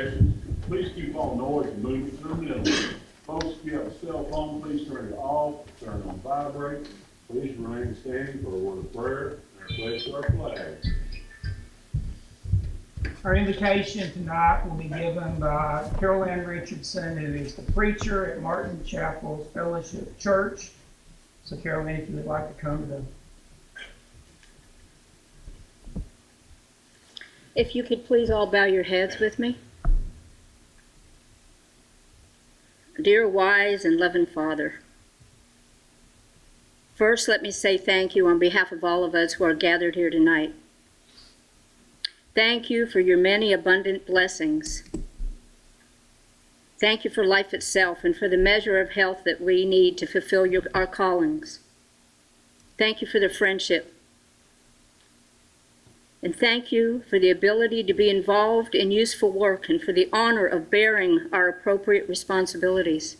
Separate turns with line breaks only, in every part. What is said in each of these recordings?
session. Please keep all noise and movement to a minimum. Folks, if you have a cell phone, please turn it off, turn it on vibrate. Please remain standing for a word of prayer and our pledge to our flag.
Our invocation tonight will be given by Carol Ann Richardson, who is the preacher at Martin Chapel Fellowship Church. So Carol Ann, if you would like to come to the...
If you could please all bow your heads with me. Dear wise and loving Father, first let me say thank you on behalf of all of us who are gathered here tonight. Thank you for your many abundant blessings. Thank you for life itself and for the measure of health that we need to fulfill our callings. Thank you for the friendship. And thank you for the ability to be involved in useful work and for the honor of bearing our appropriate responsibilities.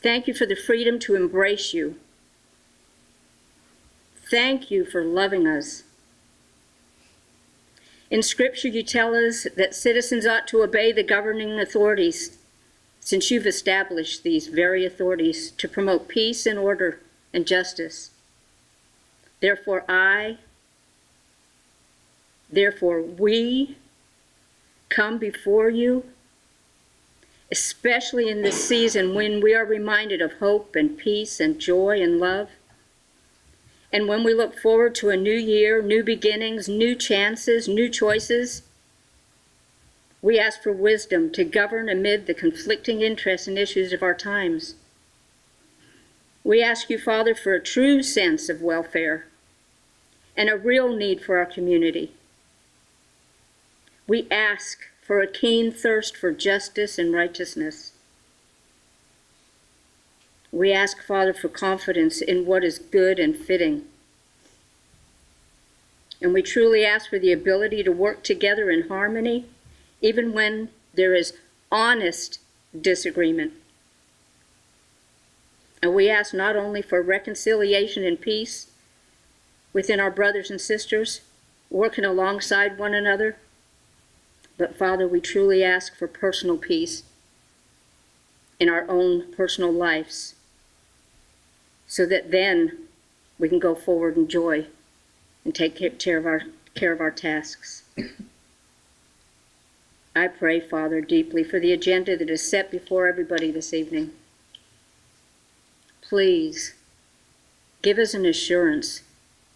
Thank you for the freedom to embrace you. Thank you for loving us. In Scripture, you tell us that citizens ought to obey the governing authorities, since you've established these very authorities to promote peace and order and justice. Therefore, we come before you, especially in this season when we are reminded of hope and peace and joy and love. And when we look forward to a new year, new beginnings, new chances, new choices, we ask for wisdom to govern amid the conflicting interests and issues of our times. We ask you, Father, for a true sense of welfare and a real need for our community. We ask for a keen thirst for justice and righteousness. We ask, Father, for confidence in what is good and fitting. And we truly ask for the ability to work together in harmony, even when there is honest disagreement. And we ask not only for reconciliation and peace within our brothers and sisters, working alongside one another, but Father, we truly ask for personal peace in our own personal lives, so that then we can go forward in joy and take care of our tasks. I pray, Father, deeply for the agenda that is set before everybody this evening. Please give us an assurance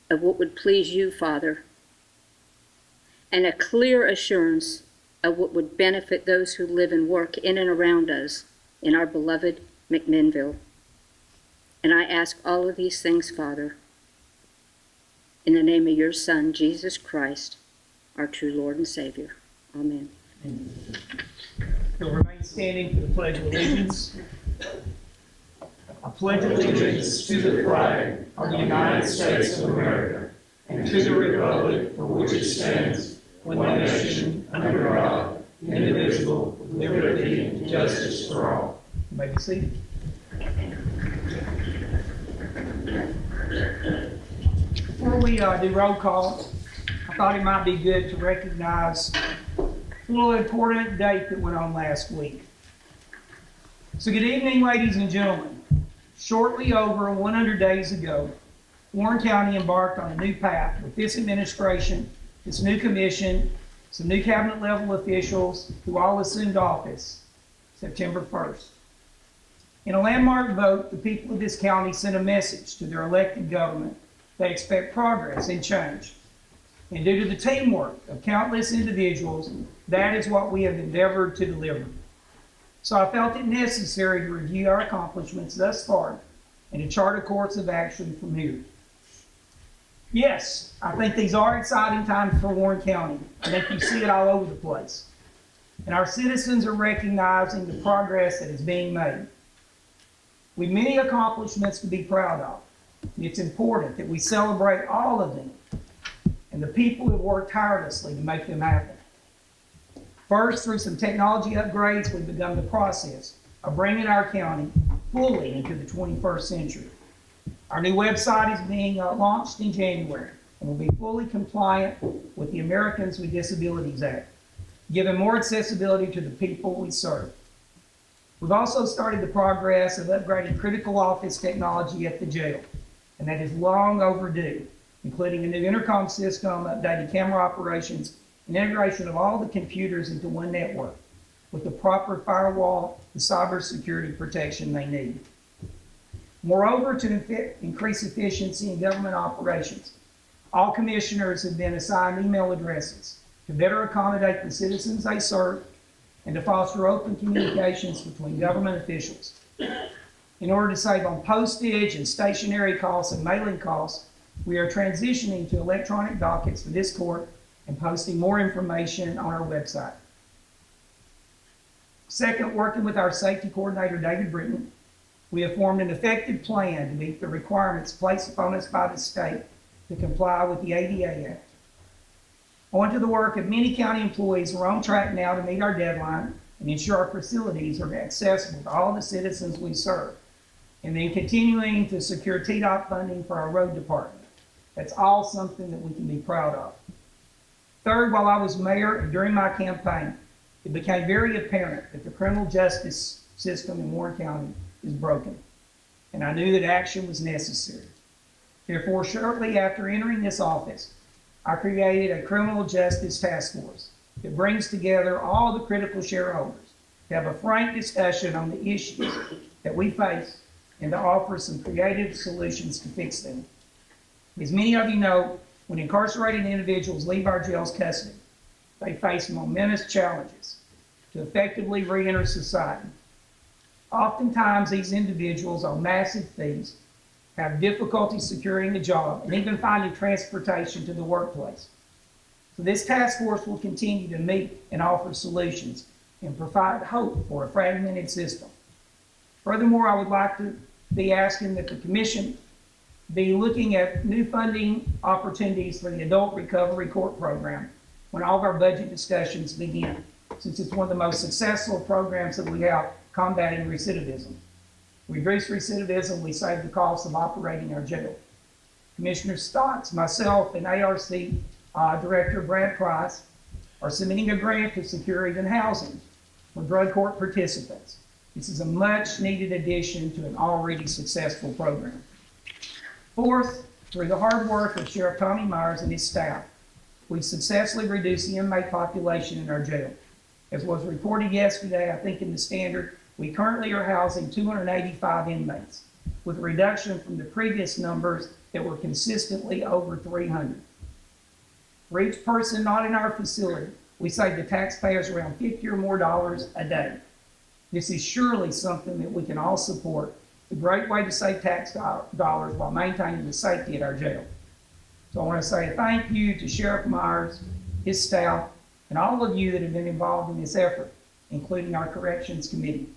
of what would please you, Father, and a clear assurance of what would benefit those who live and work in and around us in our beloved McMinnville. And I ask all of these things, Father, in the name of your Son, Jesus Christ, our true Lord and Savior. Amen.
You'll remain standing for the Pledge of Allegiance. I pledge allegiance to the flag of the United States of America and to the republic for which it stands, one nation, under God, indivisible, with liberty and justice for all. You may be seated. Before we do roll call, I thought it might be good to recognize a little important date that went on last week. So good evening, ladies and gentlemen. Shortly over 100 days ago, Warren County embarked on a new path with this administration, this new commission, some new cabinet level officials who all assumed office September 1st. In a landmark vote, the people of this county sent a message to their elected government. They expect progress and change. And due to the teamwork of countless individuals, that is what we have endeavored to deliver. So I felt it necessary to review our accomplishments thus far and to chart a course of action from here. Yes, I think these are exciting times for Warren County. I think you see it all over the place. And our citizens are recognizing the progress that is being made. With many accomplishments to be proud of, it's important that we celebrate all of them and the people who have worked tirelessly to make them happen. First, through some technology upgrades, we've begun the process of bringing our county fully into the 21st century. Our new website is being launched in January and will be fully compliant with the Americans with Disabilities Act. giving more accessibility to the people we serve. We've also started the progress of upgrading critical office technology at the jail, and that is long overdue, including a new intercom system, updated camera operations, and integration of all the computers into one network with the proper firewall and cybersecurity protection they need. Moreover, to increase efficiency in government operations, all commissioners have been assigned email addresses to better accommodate the citizens they serve and to foster open communications between government officials. In order to save on postage and stationery costs and mailing costs, we are transitioning to electronic dockets for this court and posting more information on our website. Second, working with our safety coordinator, David Britton, we have formed an effective plan to meet the requirements placed upon us by the state to comply with the ADA Act. On to the work of many county employees who are on track now to meet our deadline and ensure our facilities are accessible to all the citizens we serve. And then continuing to secure TDOT funding for our road department. That's all something that we can be proud of. Third, while I was mayor and during my campaign, it became very apparent that the criminal justice system in Warren County is broken. And I knew that action was necessary. Therefore, shortly after entering this office, I created a criminal justice task force that brings together all the critical shareholders to have a frank discussion on the issues that we face and to offer some creative solutions to fix them. As many of you know, when incarcerated individuals leave our jail's custody, they face momentous challenges to effectively re-enter society. Oftentimes, these individuals are massive thieves, have difficulty securing a job, and even finding transportation to the workplace. So this task force will continue to meet and offer solutions and provide hope for a fragmented system. Furthermore, I would like to be asking that the Commission be looking at new funding opportunities for the Adult Recovery Court Program when all of our budget discussions begin, since it's one of the most successful programs that we have combating recidivism. We reduce recidivism, we save the cost of operating our jail. Commissioner Stotts, myself, and ARC Director Brad Price are submitting a grant to secure even housing for drug court participants. This is a much needed addition to an already successful program. Fourth, through the hard work of Sheriff Tommy Myers and his staff, we've successfully reduced the inmate population in our jail. As was reported yesterday, I think in the Standard, we currently are housing 285 inmates, with a reduction from the previous numbers that were consistently over 300. For each person not in our facility, we save the taxpayers around $50 or more a day. This is surely something that we can all support. It's a great way to save tax dollars while maintaining the safety at our jail. So I want to say thank you to Sheriff Myers, his staff, and all of you that have been involved in this effort, including our Corrections Committee.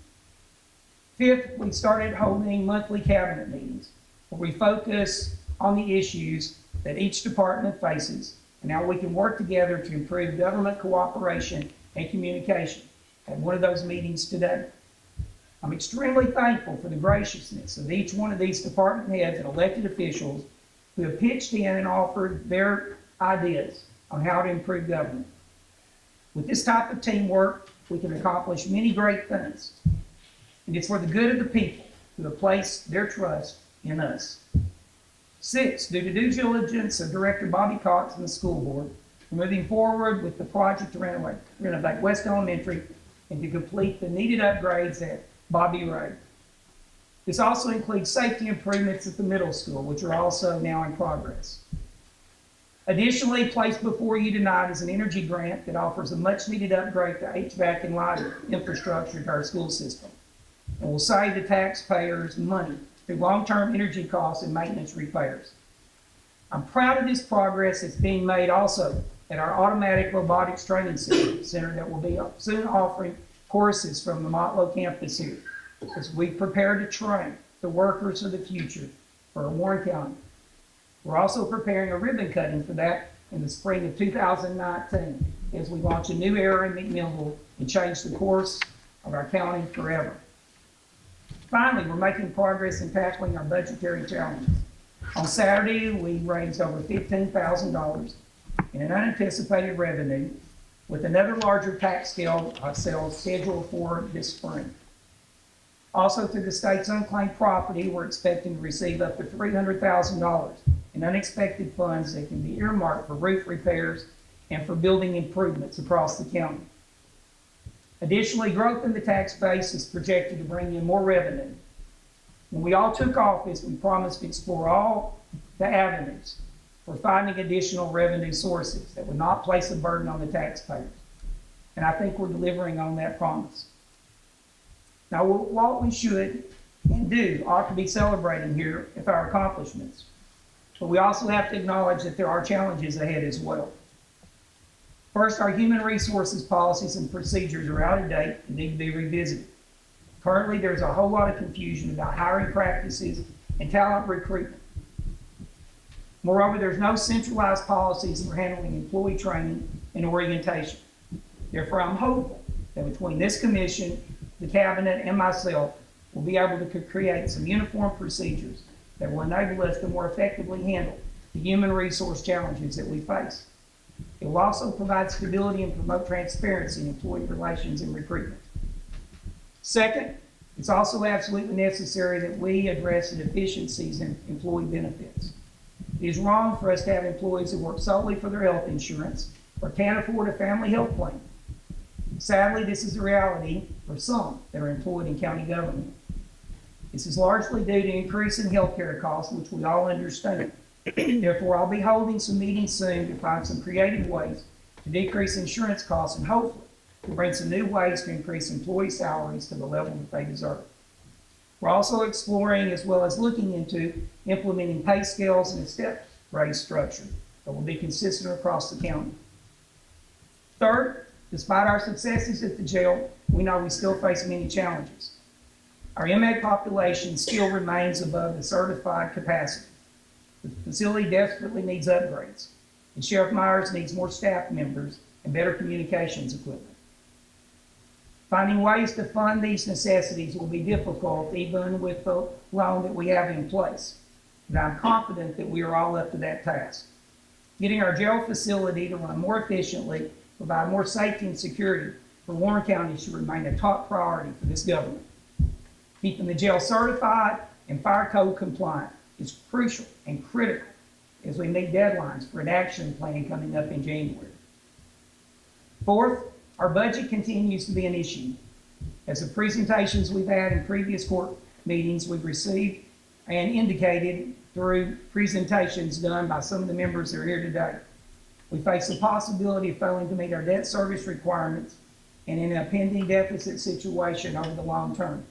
Fifth, we started holding monthly cabinet meetings where we focus on the issues that each department faces and how we can work together to improve government cooperation and communication. I had one of those meetings today. I'm extremely thankful for the graciousness of each one of these department heads and elected officials who have pitched in and offered their ideas on how to improve government. With this type of teamwork, we can accomplish many great things. And it's for the good of the people who have placed their trust in us. Six, due to due diligence of Director Bobby Cox and the school board, we're moving forward with the project to renovate West Elementary and to complete the needed upgrades at Bobby Ray. This also includes safety improvements at the middle school, which are also now in progress. Additionally, placed before you tonight is an energy grant that offers a much-needed upgrade to HVAC and lighting infrastructure to our school system, and will save the taxpayers money through long-term energy costs and maintenance repairs. I'm proud of this progress that's being made also at our automatic robotics training center that will be soon offering courses from the Motlow campus here, as we prepare to train the workers of the future for Warren County. We're also preparing a ribbon cutting for that in the spring of 2019 as we launch a new era in McMinnville and change the course of our county forever. Finally, we're making progress in tackling our budgetary challenges. On Saturday, we raised over $15,000 in an unanticipated revenue with another larger tax sale scheduled for this spring. Also, through the state's unclaimed property, we're expecting to receive up to $300,000 in unexpected funds that can be earmarked for roof repairs and for building improvements across the county. Additionally, growth in the tax base is projected to bring in more revenue. When we all took office, we promised to explore all the avenues for finding additional revenue sources that would not place a burden on the taxpayers. And I think we're delivering on that promise. Now, what we should and do ought to be celebrating here with our accomplishments. But we also have to acknowledge that there are challenges ahead as well. First, our human resources policies and procedures are out of date and need to be revisited. Currently, there's a whole lot of confusion about hiring practices and talent recruitment. Moreover, there's no centralized policies for handling employee training and orientation. Therefore, I'm hopeful that between this commission, the cabinet, and myself, we'll be able to create some uniform procedures that will enable us to more effectively handle the human resource challenges that we face. It will also provide stability and promote transparency in employee relations and recruitment. Second, it's also absolutely necessary that we address the deficiencies in employee benefits. It is wrong for us to have employees who work solely for their health insurance or can't afford a family health plan. Sadly, this is the reality for some that are employed in county government. This is largely due to increasing healthcare costs, which we all understand. Therefore, I'll be holding some meetings soon to find some creative ways to decrease insurance costs and hopefully to bring some new ways to increase employee salaries to the level that they deserve. We're also exploring as well as looking into implementing pay scales and a step raise structure that will be consistent across the county. Third, despite our successes at the jail, we know we still face many challenges. Our inmate population still remains above the certified capacity. The facility desperately needs upgrades, and Sheriff Myers needs more staff members and better communications equipment. Finding ways to fund these necessities will be difficult, even with the loan that we have in place, but I'm confident that we are all up to that task. Getting our jail facility to run more efficiently, provide more safety and security for Warren County should remain a top priority for this government. Keeping the jail certified and fire code compliant is crucial and critical as we meet deadlines for an action plan coming up in January. Fourth, our budget continues to be an issue. As the presentations we've had in previous court meetings we've received and indicated through presentations done by some of the members that are here today, we face the possibility of failing to meet our debt service requirements and in a pending deficit situation over the long term.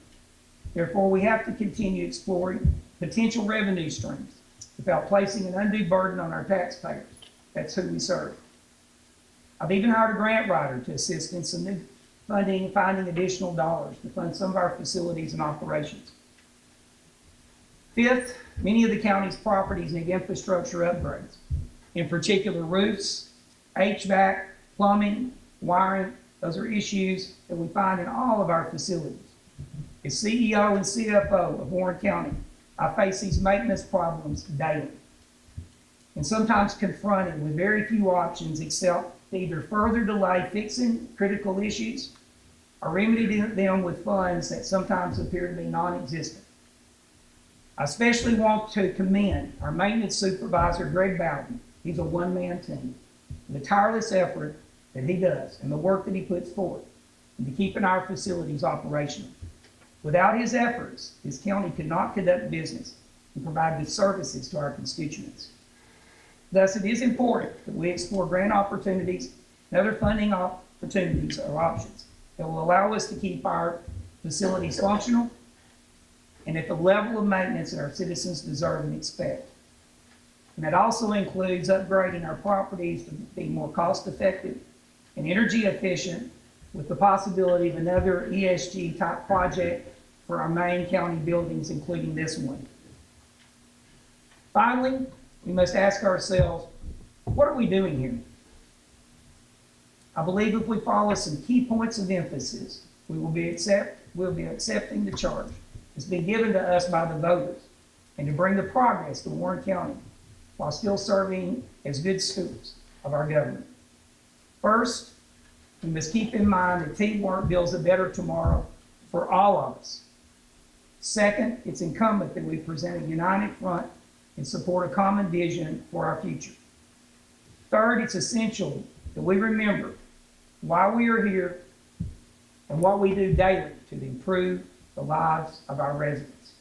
Therefore, we have to continue exploring potential revenue streams without placing an undue burden on our taxpayers. That's who we serve. I've even hired a grant writer to assist in some new funding and finding additional dollars to fund some of our facilities and operations. Fifth, many of the county's properties need infrastructure upgrades, in particular roofs, HVAC, plumbing, wiring. Those are issues that we find in all of our facilities. As CEO and CFO of Warren County, I face these maintenance problems daily, and sometimes confronted with very few options except to either further delay fixing critical issues or remedy them with funds that sometimes appear to be non-existent. I especially want to commend our maintenance supervisor, Greg Bowden. He's a one-man team. The tireless effort that he does and the work that he puts forth into keeping our facilities operational. Without his efforts, this county could not conduct business and provide good services to our constituents. Thus, it is important that we explore grant opportunities and other funding opportunities or options that will allow us to keep our facilities functional and at the level of maintenance that our citizens deserve and expect. And that also includes upgrading our properties to be more cost-effective and energy efficient, with the possibility of another ESG type project for our main county buildings, including this one. Finally, we must ask ourselves, what are we doing here? I believe if we follow some key points of emphasis, we'll be accepting the charge that's been given to us by the voters and to bring the progress to Warren County while still serving as good stewards of our government. First, We must keep in mind that teamwork builds a better tomorrow for all of us. Second, it's incumbent that we present a united front and support a common vision for our future. Third, it's essential that we remember why we are here and what we do daily to improve the lives of our residents.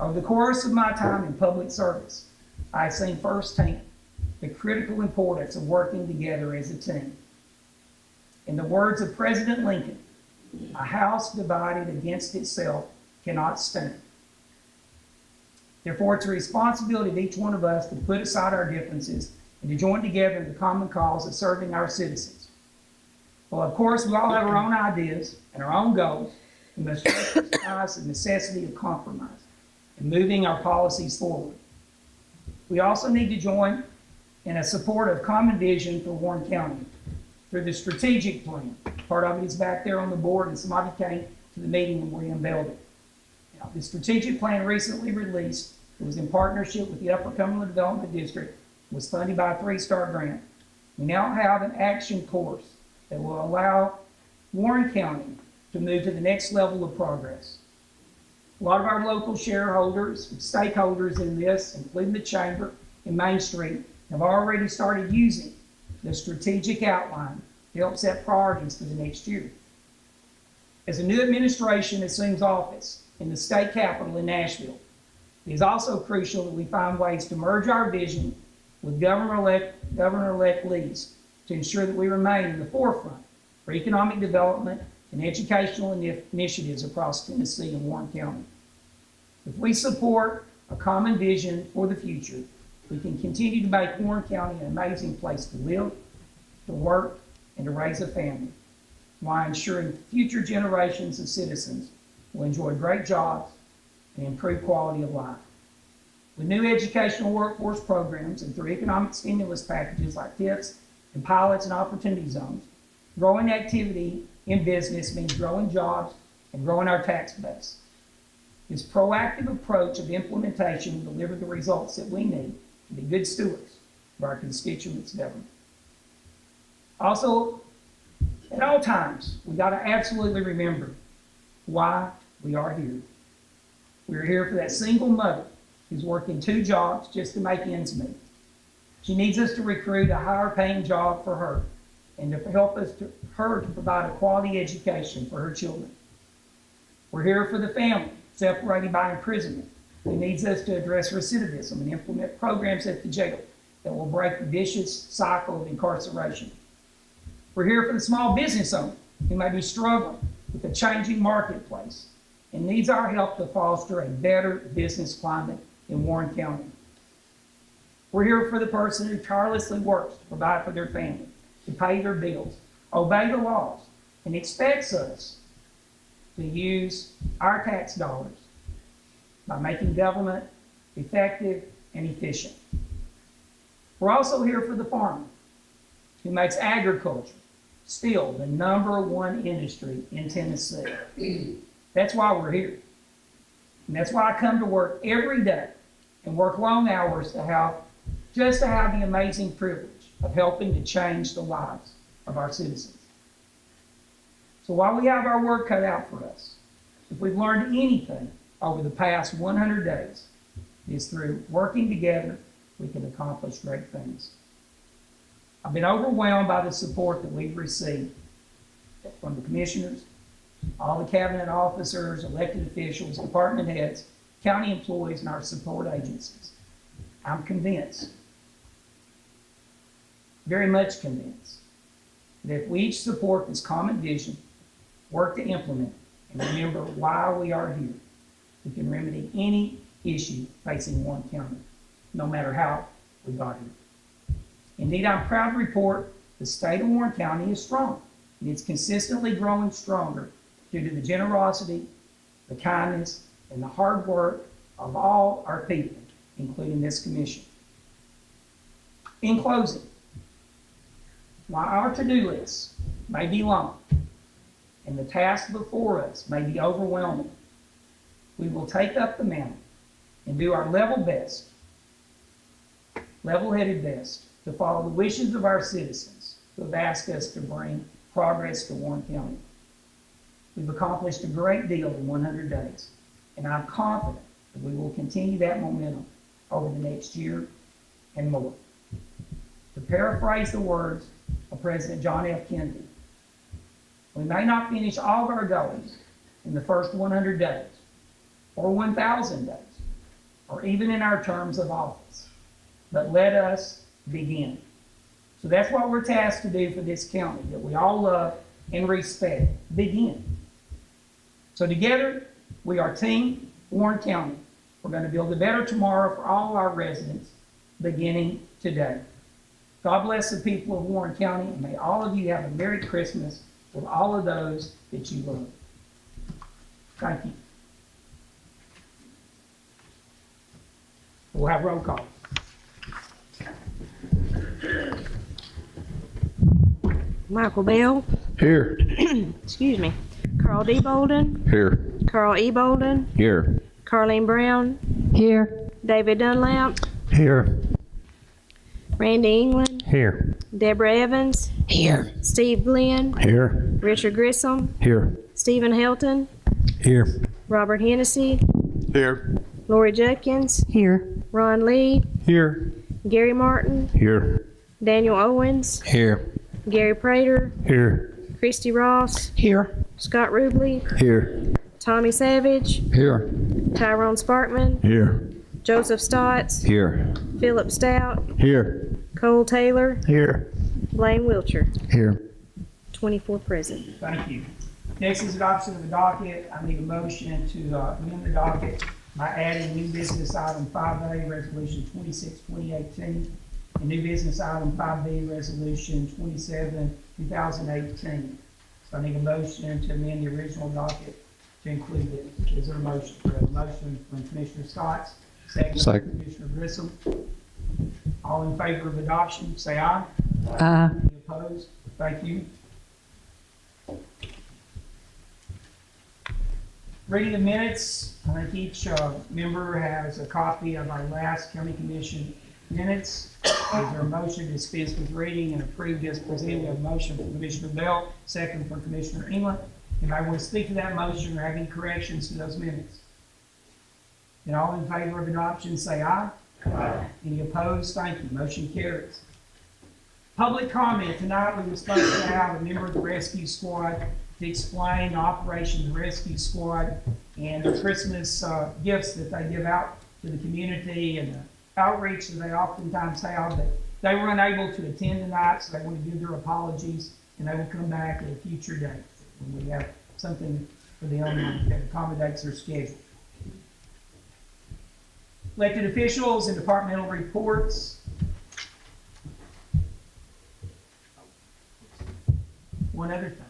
Over the course of my time in public service, I have seen firsthand the critical importance of working together as a team. In the words of President Lincoln, a house divided against itself cannot stand. Therefore, it's a responsibility of each one of us to put aside our differences and to join together in the common cause of serving our citizens. Well, of course, we all have our own ideas and our own goals. We must recognize the necessity of compromise and moving our policies forward. We also need to join in a support of common vision for Warren County through the strategic plan. Part of it is back there on the board, and somebody came to the meeting when we unveiled it. Now, the strategic plan recently released, it was in partnership with the Upper Cumberland Development District, was funded by a 3-star grant. We now have an action course that will allow Warren County to move to the next level of progress. A lot of our local shareholders, stakeholders in this, including the Chamber and Main Street, have already started using the strategic outline to help set priorities for the next year. As a new administration assumes office in the state capital in Nashville, it is also crucial that we find ways to merge our vision with Governor-elect Lee's to ensure that we remain in the forefront for economic development and educational initiatives across Tennessee and Warren County. If we support a common vision for the future, we can continue to make Warren County an amazing place to live, to work, and to raise a family, while ensuring future generations of citizens will enjoy great jobs and improved quality of life. With new educational workforce programs and through economic stimulus packages like TIPS and pilots and opportunity zones, growing activity in business means growing jobs and growing our tax base. This proactive approach of implementation will deliver the results that we need to be good stewards of our constituents' government. Also, at all times, we got to absolutely remember why we are here. We're here for that single mother who's working 2 jobs just to make ends meet. She needs us to recruit a higher paying job for her and to help her to provide a quality education for her children. We're here for the family separated by imprisonment who needs us to address recidivism and implement programs at the jail that will break the vicious cycle of incarceration. We're here for the small business owner who may be struggling with the changing marketplace and needs our help to foster a better business climate in Warren County. We're here for the person who tirelessly works to provide for their family, to pay their bills, obey the laws, and expects us to use our tax dollars by making government effective and efficient. We're also here for the farmer who makes agriculture still the #1 industry in Tennessee. That's why we're here. And that's why I come to work every day and work long hours to have the amazing privilege of helping to change the lives of our citizens. So while we have our work cut out for us, if we've learned anything over the past 100 days, it is through working together we can accomplish great things. I've been overwhelmed by the support that we've received from the commissioners, all the cabinet officers, elected officials, department heads, county employees, and our support agencies. I'm convinced, very much convinced, that if we each support this common vision, work to implement it, and remember why we are here, we can remedy any issue facing Warren County, no matter how we got here. Indeed, I'm proud to report the state of Warren County is strong, and it's consistently growing stronger due to the generosity, the kindness, and the hard work of all our people, including this commission. In closing, while our to-do list may be long and the task before us may be overwhelming, we will take up the mantle and do our level-headed best to follow the wishes of our citizens who have asked us to bring progress to Warren County. We've accomplished a great deal in 100 days, and I'm confident that we will continue that momentum over the next year and more. To paraphrase the words of President John F. Kennedy, we may not finish all of our goals in the first 100 days, or 1,000 days, or even in our terms of office, but let us begin. So that's what we're tasked to do for this county that we all love and respect. Begin. So together, we are Team Warren County. We're going to build a better tomorrow for all our residents, beginning today. God bless the people of Warren County, and may all of you have a Merry Christmas with all of those that you love. Thank you. We'll have roll call.
Michael Bell.
Here.
Excuse me. Carl D. Bolden.
Here.
Carl E. Bolden.
Here.
Carleen Brown.
Here.
David Dunlap.
Here.
Randy England.
Here.
Deborah Evans.
Here.
Steve Glenn.
Here.
Richard Grissom.
Here.
Stephen Helton.
Here.
Robert Hennessy.
Here.
Lori Judkins.
Here.
Ron Lee.
Here.
Gary Martin.
Here.
Daniel Owens.
Here.
Gary Prater.
Here.
Christy Ross.
Here.
Scott Rubley.
Here.
Tommy Savage.
Here.
Tyrone Sparkman.
Here.
Joseph Stotts.
Here.
Philip Stout.
Here.
Cole Taylor.
Here.
Blaine Wiltshire.
Here.
24 present.
Thank you. Next is adoption of the docket. I need a motion to amend the docket by adding new business item 5A, resolution 26, 2018, and new business item 5B, resolution 27, 2018. So I need a motion to amend the original docket to include it. Is there a motion? We have a motion from Commissioner Scott, second from Commissioner Grissom. All in favor of adoption, say aye.
Aye.
Any opposed? Thank you. Reading the minutes, I think each member has a copy of our last county commission minutes. Is there a motion to dispense with reading and approve as presented? We have a motion from Commissioner Bell, second from Commissioner England. Anybody want to speak to that motion or have any corrections to those minutes? And all in favor of adoption, say aye. Aye. Any opposed? Thank you. Motion carries. Public comment. Tonight we were supposed to have a member of the rescue squad to explain the operation of the rescue squad and the Christmas gifts that they give out to the community and the outreach that they oftentimes have. But they were unable to attend tonight, so they want to give their apologies, and they will come back at a future date when we have something for them that accommodates their schedule. Elected officials and departmental reports. One other thing.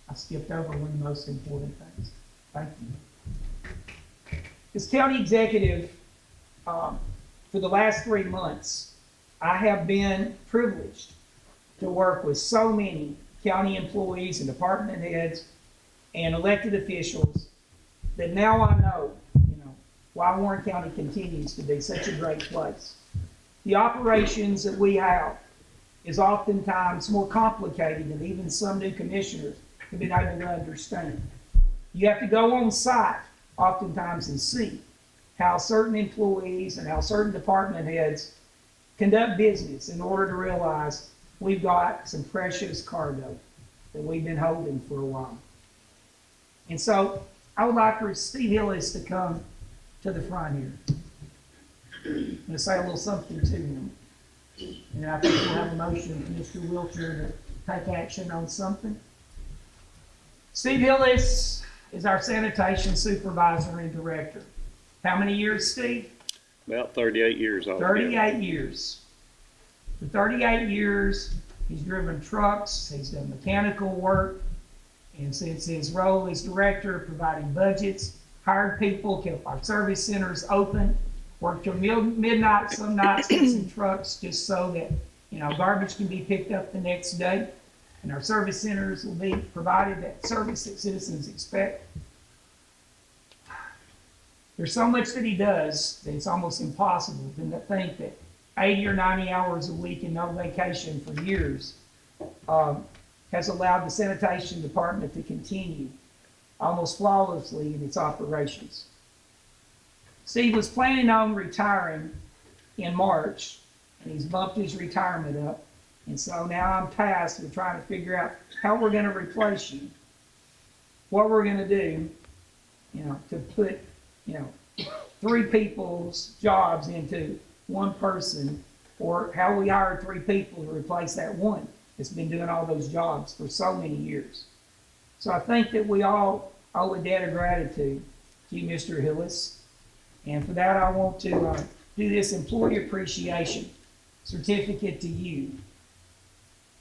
I skipped over one of the most important things. Thank you. As county executive, for the last 3 months, I have been privileged to work with so many county employees and department heads and elected officials that now I know, why Warren County continues to be such a great place. The operations that we have is oftentimes more complicated than even some new commissioners have been able to understand. You have to go on site oftentimes and see how certain employees and how certain department heads conduct business in order to realize we've got some precious cargo that we've been holding for a while. And so I would like for Steve Hillis to come to the front here. I'm going to say a little something to him. And I think we'll have a motion from Mr. Wiltshire to take action on something. Steve Hillis is our sanitation supervisor and director. How many years, Steve?
About 38 years altogether.
38 years. For 38 years, he's driven trucks, he's done mechanical work, and since his role as director, providing budgets, hired people, kept our service centers open, worked till midnight some nights, fixing trucks just so that, garbage can be picked up the next day. And our service centers will be provided that service that citizens expect. There's so much that he does that it's almost impossible to think that 80 or 90 hours a week and no vacation for years has allowed the sanitation department to continue almost flawlessly in its operations. Steve was planning on retiring in March, and he's bumped his retirement up. And so now I'm tasked with trying to figure out how we're going to replace you, what we're going to do, to put, 3 people's jobs into one person, or how we hire 3 people to replace that one that's been doing all those jobs for so many years. So I think that we all owe a debt of gratitude to you, Mr. Hillis. And for that, I want to do this employee appreciation certificate to you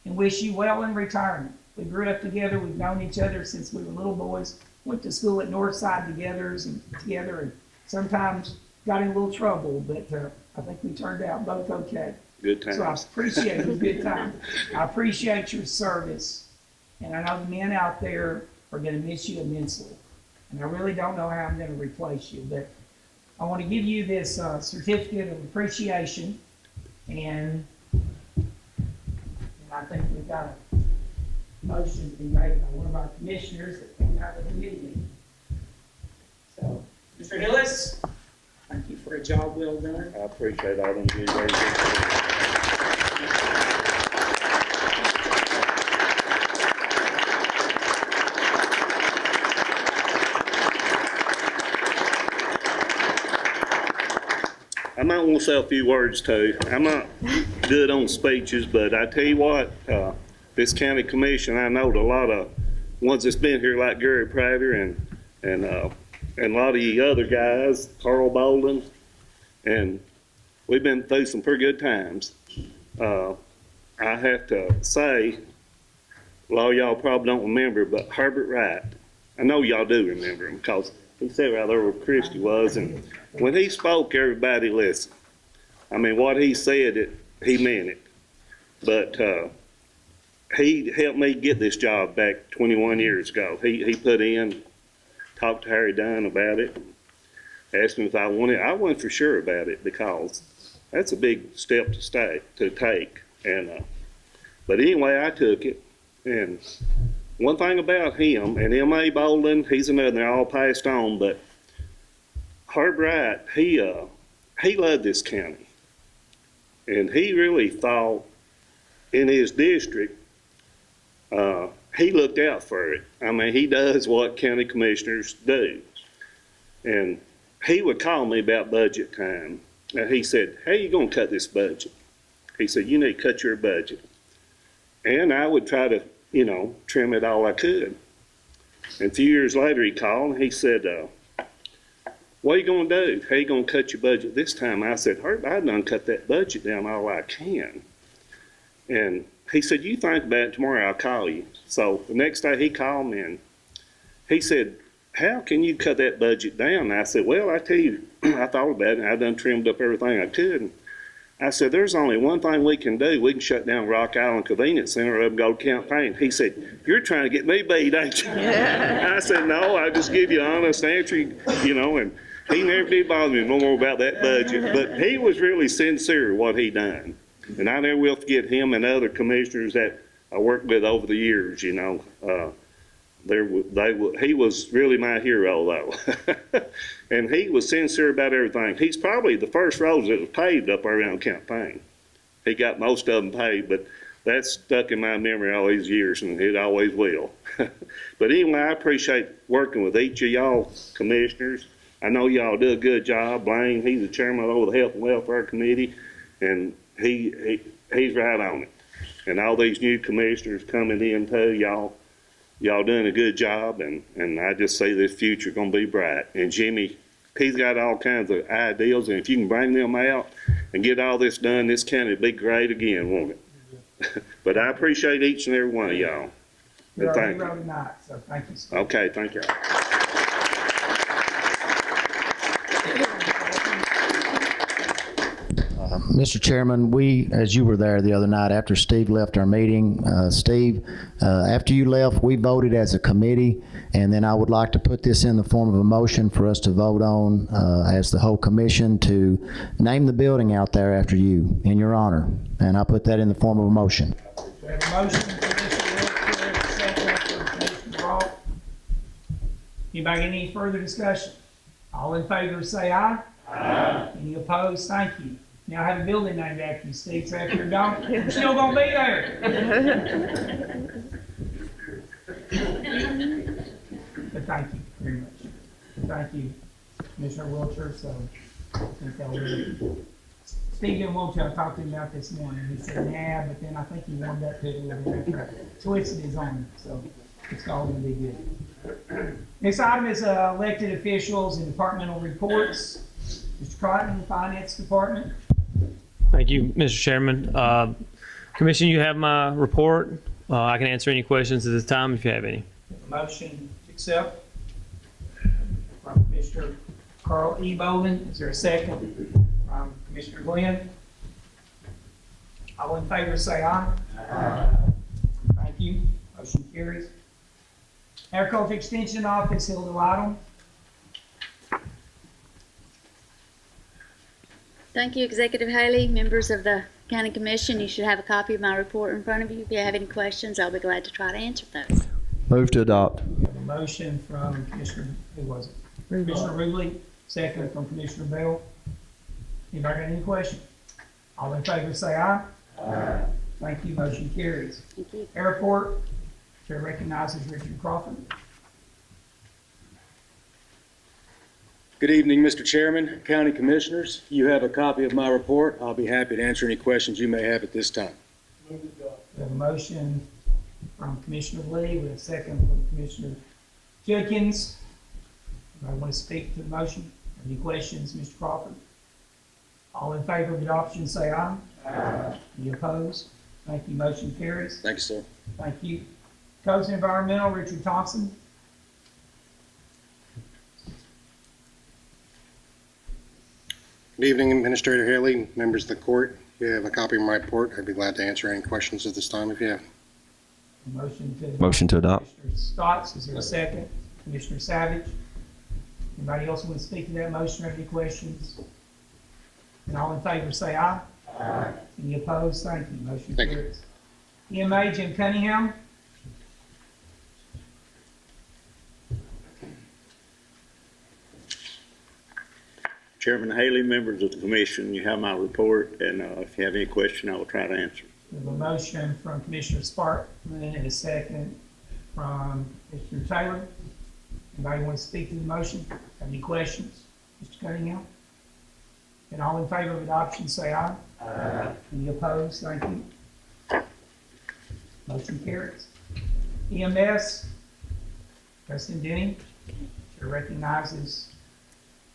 and wish you well in retirement. We grew up together. We've known each other since we were little boys, went to school at Northside together, and sometimes got in a little trouble, but I think we turned out both okay.
Good times.
So I appreciate it. It was a good time. I appreciate your service, and I know the men out there are going to miss you immensely. And I really don't know how I'm going to replace you, but I want to give you this certificate of appreciation, and I think we've got a motion to be made by one of our commissioners that came out of the committee meeting. So, Mr. Hillis, thank you for a job well done.
I appreciate all them good words. I might want to say a few words too. I'm not good on speeches, but I tell you what, this county commission, I know a lot of ones that's been here, like Gary Prater and a lot of you other guys, Carl Bolden, and we've been through some pretty good times. I have to say, a lot of y'all probably don't remember, but Herbert Wright, I know y'all do remember him because he sat right there where Christy was, and when he spoke, everybody listened. I mean, what he said, he meant it. But he helped me get this job back 21 years ago. He put in, talked to Harry Dunn about it, asked me if I wanted it. I wasn't for sure about it because that's a big step to take. And but anyway, I took it. And one thing about him, and M.A. Bolden, he's another, they're all passed on, but Herb Wright, he loved this county. And he really thought in his district, he looked out for it. I mean, he does what county commissioners do. And he would call me about budget time. And he said, how you going to cut this budget? He said, you need to cut your budget. And I would try to, trim it all I could. And a few years later, he called and he said, what are you going to do? How you going to cut your budget this time? I said, Herb, I done cut that budget down all I can. And he said, you think about it tomorrow, I'll call you. So the next day he called me and he said, how can you cut that budget down? And I said, well, I tell you, I thought about it and I done trimmed up everything I could. And I said, there's only one thing we can do. We can shut down Rock Island Convenience Center and go to campaign. He said, you're trying to get me beat, ain't you? I said, no, I just give you an honest answer, and he never did bother me no more about that budget. But he was really sincere what he done. And I never will forget him and other commissioners that I worked with over the years, he was really my hero, though. And he was sincere about everything. He's probably the first roads that was paved up around campaign. He got most of them paved, but that's stuck in my memory all these years, and it always will. But anyway, I appreciate working with each of y'all commissioners. I know y'all do a good job. Blaine, he's the chairman of the Health and Welfare Committee, and he's right on it. And all these new commissioners coming in too, y'all doing a good job, and I just say this future gonna be bright. And Jimmy, he's got all kinds of ideas, and if you can bring them out and get all this done, this county will be great again, won't it? But I appreciate each and every one of y'all.
You're our
Thank
hero
you.
tonight, so thank you, sir.
Okay, thank you.
Mr. Chairman, as you were there the other night after Steve left our meeting, Steve, after you left, we voted as a committee, and then I would like to put this in the form of a motion for us to vote on as the whole commission to name the building out there after you, in your honor. And I'll put that in the form of a motion.
We have a motion from Commissioner Wiltshire, second from Commissioner Roth. Anybody got any further discussion? All in favor say aye. Aye. Any opposed? Thank you. Now I have a building named after you, Steve, so after you're gone, we're still gonna be there. But thank you very much. Thank you, Commissioner Wiltshire, so I think that will. Steve didn't want to, I talked to him about this morning, he said, nah, but then I think he warmed up to it a little bit after I twisted his arm, so it's all gonna be good. Next item is elected officials and departmental reports. Mr. Cotton, Finance Department.
Thank you, Mr. Chairman. Commission, you have my report. I can answer any questions at this time if you have any.
Motion to accept from Commissioner Carl E. Bolden. Is there a second? From Commissioner Glenn. All in favor say aye. Aye. Thank you. Motion carries. Agriculture Extension Office, Hilda Lytle.
Thank you, Executive Haley, members of the County Commission. You should have a copy of my report in front of you. If you have any questions, I'll be glad to try to answer those.
Move to adopt.
We have a motion from Commissioner, who was it? Commissioner Rubley, second from Commissioner Bell. Anybody got any questions? All in favor say aye. Aye. Thank you, motion carries.
Thank you.
Airport, Chair recognizes Richard Crawford.
Good evening, Mr. Chairman, County Commissioners. You have a copy of my report. I'll be happy to answer any questions you may have at this time.
We have a motion from Commissioner Lee with a second from Commissioner Judkins. I want to speak to the motion. Any questions, Mr. Crawford? All in favor of adoption, say aye. Aye. Any opposed? Thank you, motion carries.
Thank you, sir.
Thank you. Coast and Environmental, Richard Thompson.
Good evening, Administrator Haley, members of the court. If you have a copy of my report, I'd be glad to answer any questions at this time if you have.
Motion to adopt.
Commissioner Stotts, is there a second? Commissioner Savage. Anybody else want to speak to that motion or have any questions? And all in favor say aye. Aye. Any opposed? Thank you. Motion
Thank you.
carries. EMA, Jim Cunningham.
Chairman Haley, members of the commission, you have my report, and if you have any question, I will try to answer.
We have a motion from Commissioner Sparkman and a second from Commissioner Taylor. Anybody want to speak to the motion? Have any questions? Mr. Cunningham? And all in favor of adoption, say aye. Aye. Any opposed? Thank you. Motion carries. EMS, Preston Denny, Chair recognizes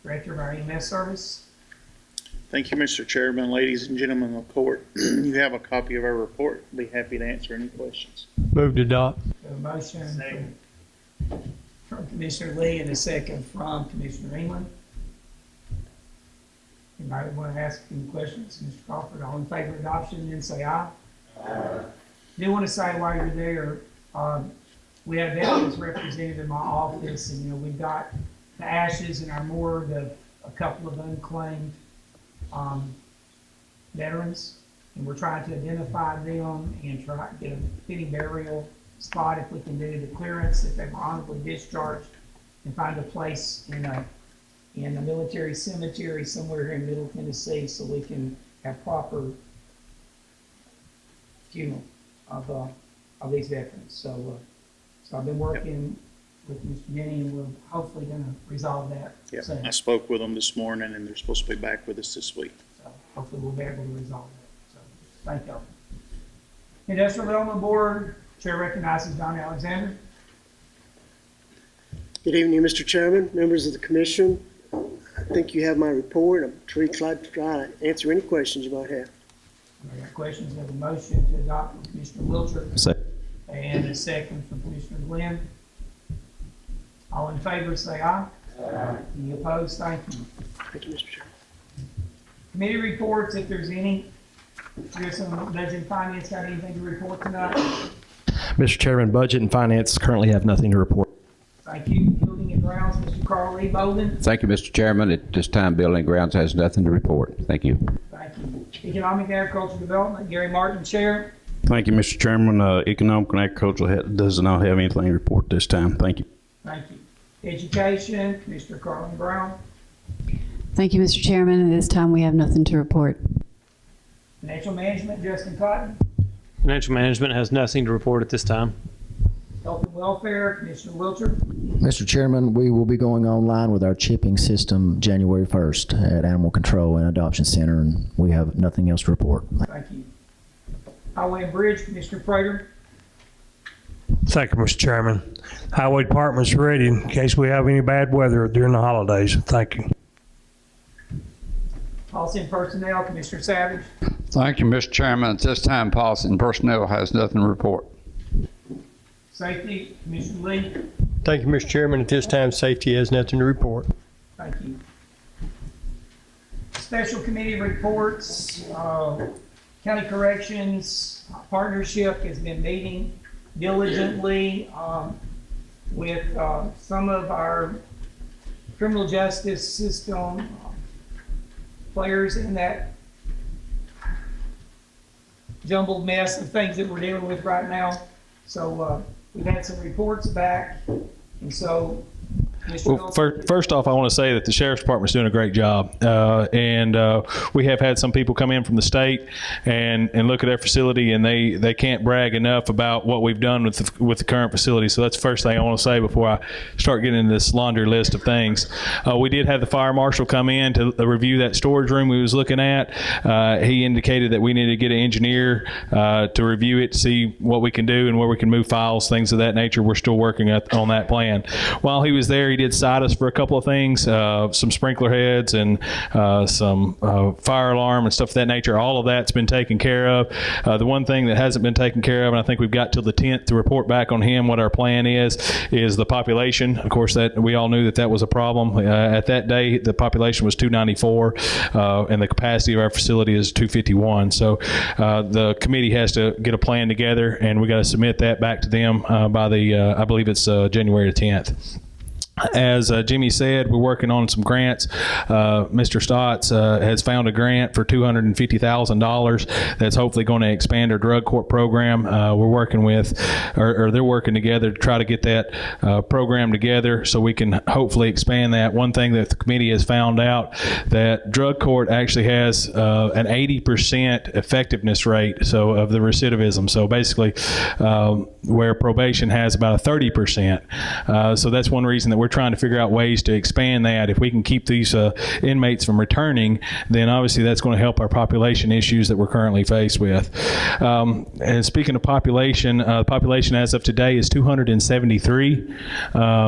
Director of our EMS service.
Thank you, Mr. Chairman, ladies and gentlemen of the court. You have a copy of our report. Be happy to answer any questions.
Move to adopt.
We have a motion from Commissioner Lee and a second from Commissioner England. Anybody want to ask any questions? Mr. Crawford, all in favor of adoption, then say aye. Aye. I do want to say while you're there, we had a veterans representative in my office, and we've got the ashes in our morgue of a couple of unclaimed veterans, and we're trying to identify them and try to get a fitting burial spot if we can do the clearance, if they were honorably discharged, and find a place in a military cemetery somewhere here in Middle Tennessee so we can have proper funeral of these veterans. So I've been working with Mr. Denny, and we're hopefully going to resolve that soon.
I spoke with them this morning, and they're supposed to be back with us this week.
So hopefully we'll be able to resolve that. So thank y'all. Industrial Development Board, Chair recognizes Don Alexander.
Good evening, Mr. Chairman, members of the commission. I think you have my report. I'm glad to try to answer any questions you might have.
I got questions. We have a motion to adopt from Commissioner Wiltshire
Second.
and a second from Commissioner Glenn. All in favor say aye. Aye. Any opposed? Thank you.
Thank you, Mr. Chairman.
Committee reports, if there's any. Budget and Finance got anything to report tonight?
Mr. Chairman, Budget and Finance currently have nothing to report.
Thank you. Building and Grounds, Mr. Carl E. Bolden.
Thank you, Mr. Chairman. At this time, Building and Grounds has nothing to report. Thank you.
Thank you. Economic and Agricultural Development, Gary Martin, Chair.
Thank you, Mr. Chairman. Economic and Agricultural does not have anything to report this time. Thank you.
Thank you. Education, Commissioner Carlin Brown.
Thank you, Mr. Chairman. At this time, we have nothing to report.
Financial Management, Justin Cotton.
Financial management has nothing to report at this time.
Health and Welfare, Commissioner Wilcher.
Mr. Chairman, we will be going online with our chipping system January 1st at Animal Control and Adoption Center, and we have nothing else to report.
Thank you. Highway and Bridge, Commissioner Prater.
Thank you, Mr. Chairman. Highway Department's ready in case we have any bad weather during the holidays. Thank you.
Policy and Personnel, Commissioner Savage.
Thank you, Mr. Chairman. At this time, Policy and Personnel has nothing to report.
Safety, Commissioner Lee.
Thank you, Mr. Chairman. At this time, Safety has nothing to report.
Thank you. Special Committee reports. County Corrections Partnership has been meeting diligently with some of our criminal justice system players in that jumbled mess of things that we're dealing with right now. So we've had some reports back, and so
Well, first off, I want to say that the Sheriff's Department is doing a great job. And we have had some people come in from the state and look at our facility, and they can't brag enough about what we've done with the current facility. So that's the first thing I want to say before I start getting into this laundry list of things. We did have the fire marshal come in to review that storage room we was looking at. He indicated that we need to get an engineer to review it, to see what we can do and where we can move files, things of that nature. We're still working on that plan. While he was there, he did cite us for a couple of things, some sprinkler heads and some fire alarm and stuff of that nature. All of that's been taken care of. The one thing that hasn't been taken care of, and I think we've got till the 10th to report back on him what our plan is the population. Of course, that we all knew that was a problem. At that day, the population was 294, and the capacity of our facility is 251. So the committee has to get a plan together, and we got to submit that back to them by the, I believe it's January the 10th. As Jimmy said, we're working on some grants. Mr. Stotts has found a grant for $250,000 that's hopefully going to expand our drug court program. We're working with, or they're working together to try to get that program together so we can hopefully expand that. One thing that the committee has found out, that drug court actually has an 80% effectiveness rate, so of the recidivism. So basically, where probation has about a 30%. So that's one reason that we're trying to figure out ways to expand that. If we can keep these inmates from returning, then obviously that's going to help our population issues that we're currently faced with. And speaking of population, the population as of today is 273.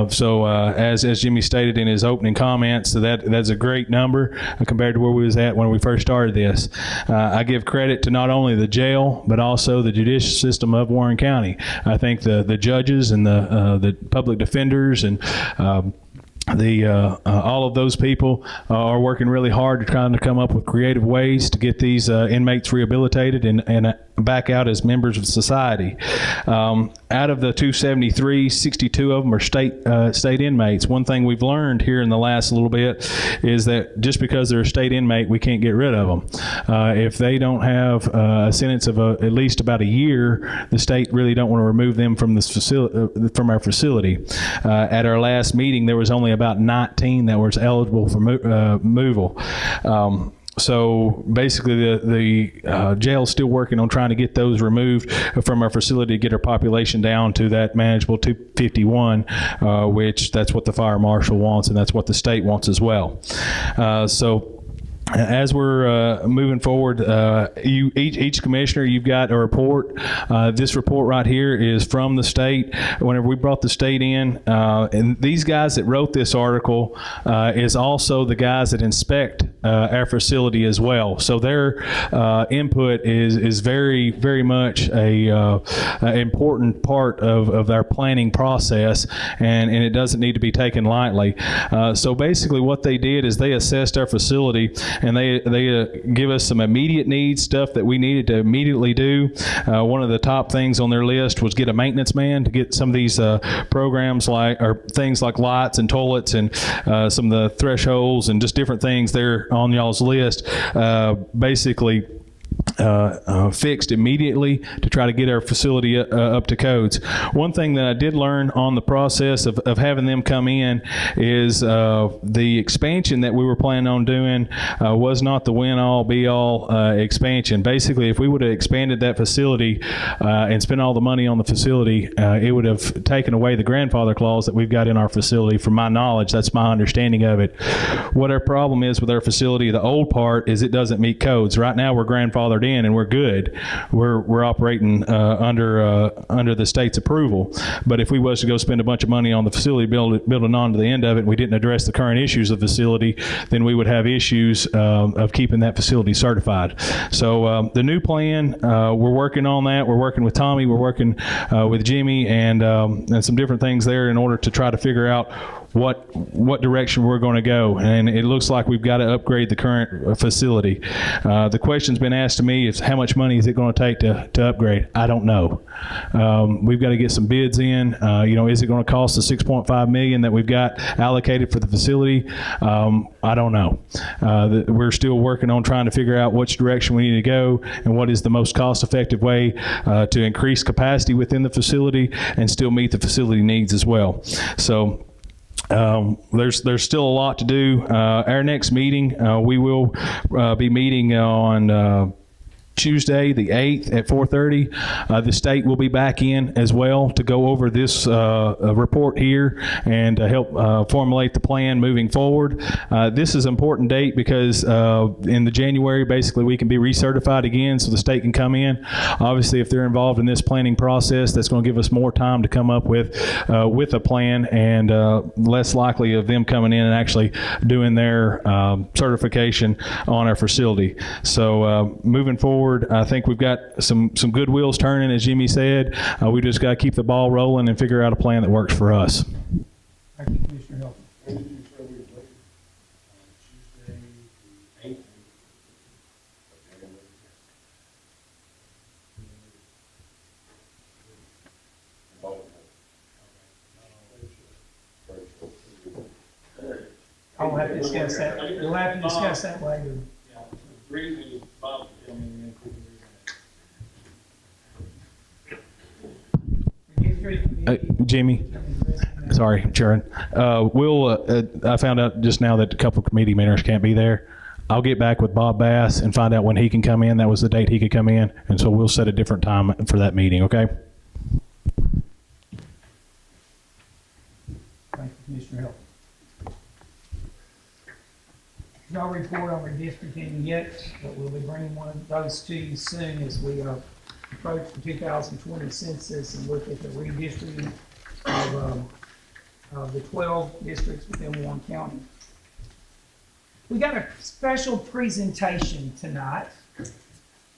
So as Jimmy stated in his opening comments, so that's a great number compared to where we was at when we first started this. I give credit to not only the jail, but also the judicial system of Warren County. I think the judges and the public defenders and all of those people are working really hard to trying to come up with creative ways to get these inmates rehabilitated and back out as members of society. Out of the 273, 62 of them are state inmates. One thing we've learned here in the last little bit is that just because they're a state inmate, we can't get rid of them. If they don't have a sentence of at least about a year, the state really don't want to remove them from this facility, from our facility. At our last meeting, there was only about 19 that was eligible for removal. So basically, the jail's still working on trying to get those removed from our facility to get our population down to that manageable 251, which that's what the fire marshal wants, and that's what the state wants as well. So as we're moving forward, each commissioner, you've got a report. This report right here is from the state. Whenever we brought the state in, and these guys that wrote this article is also the guys that inspect our facility as well. So their input is very, very much a important part of our planning process, and it doesn't need to be taken lightly. So basically what they did is they assessed our facility, and they give us some immediate needs, stuff that we needed to immediately do. One of the top things on their list was get a maintenance man to get some of these programs things like lights and toilets and some of the thresholds and just different things there on y'all's list. Basically fixed immediately to try to get our facility up to codes. One thing that I did learn on the process of having them come in is the expansion that we were planning on doing was not the win-all, be-all expansion. Basically, if we would have expanded that facility and spent all the money on the facility, it would have taken away the grandfather clause that we've got in our facility. From my knowledge, that's my understanding of it. What our problem is with our facility, the old part, is it doesn't meet codes. Right now, we're grandfathered in and we're good. We're operating under the state's approval. But if we was to go spend a bunch of money on the facility, building on to the end of it, and we didn't address the current issues of the facility, then we would have issues of keeping that facility certified. So the new plan, we're working on that. We're working with Tommy. We're working with Jimmy and some different things there in order to try to figure out what direction we're going to go, and it looks like we've got to upgrade the current facility. The question's been asked to me is how much money is it going to take to upgrade? I don't know. We've got to get some bids in. Is it going to cost the $6.5 million that we've got allocated for the facility? I don't know. We're still working on trying to figure out which direction we need to go and what is the most cost-effective way to increase capacity within the facility and still meet the facility needs as well. So there's still a lot to do. Our next meeting, we will be meeting on Tuesday, the 8th at 4:30. The state will be back in as well to go over this report here and to help formulate the plan moving forward. This is an important date because in the January, basically, we can be recertified again so the state can come in. Obviously, if they're involved in this planning process, that's going to give us more time to come up with a plan and less likely of them coming in and actually doing their certification on our facility. So moving forward, I think we've got some good wheels turning, as Jimmy said. We just got to keep the ball rolling and figure out a plan that works for us.
Thank you, Commissioner Hilton. I'll have to discuss that. We'll have to discuss that later.
Jimmy, sorry, Sharon. I found out just now that a couple of committee members can't be there. I'll get back with Bob Bass and find out when he can come in. That was the date he could come in, and so we'll set a different time for that meeting, okay?
Thank you, Commissioner Hilton. No report on redistricting yet, but we'll be bringing one of those to you soon as we approach the 2020 census and look at the redistricting of the 12 districts within Warren County. We got a special presentation tonight,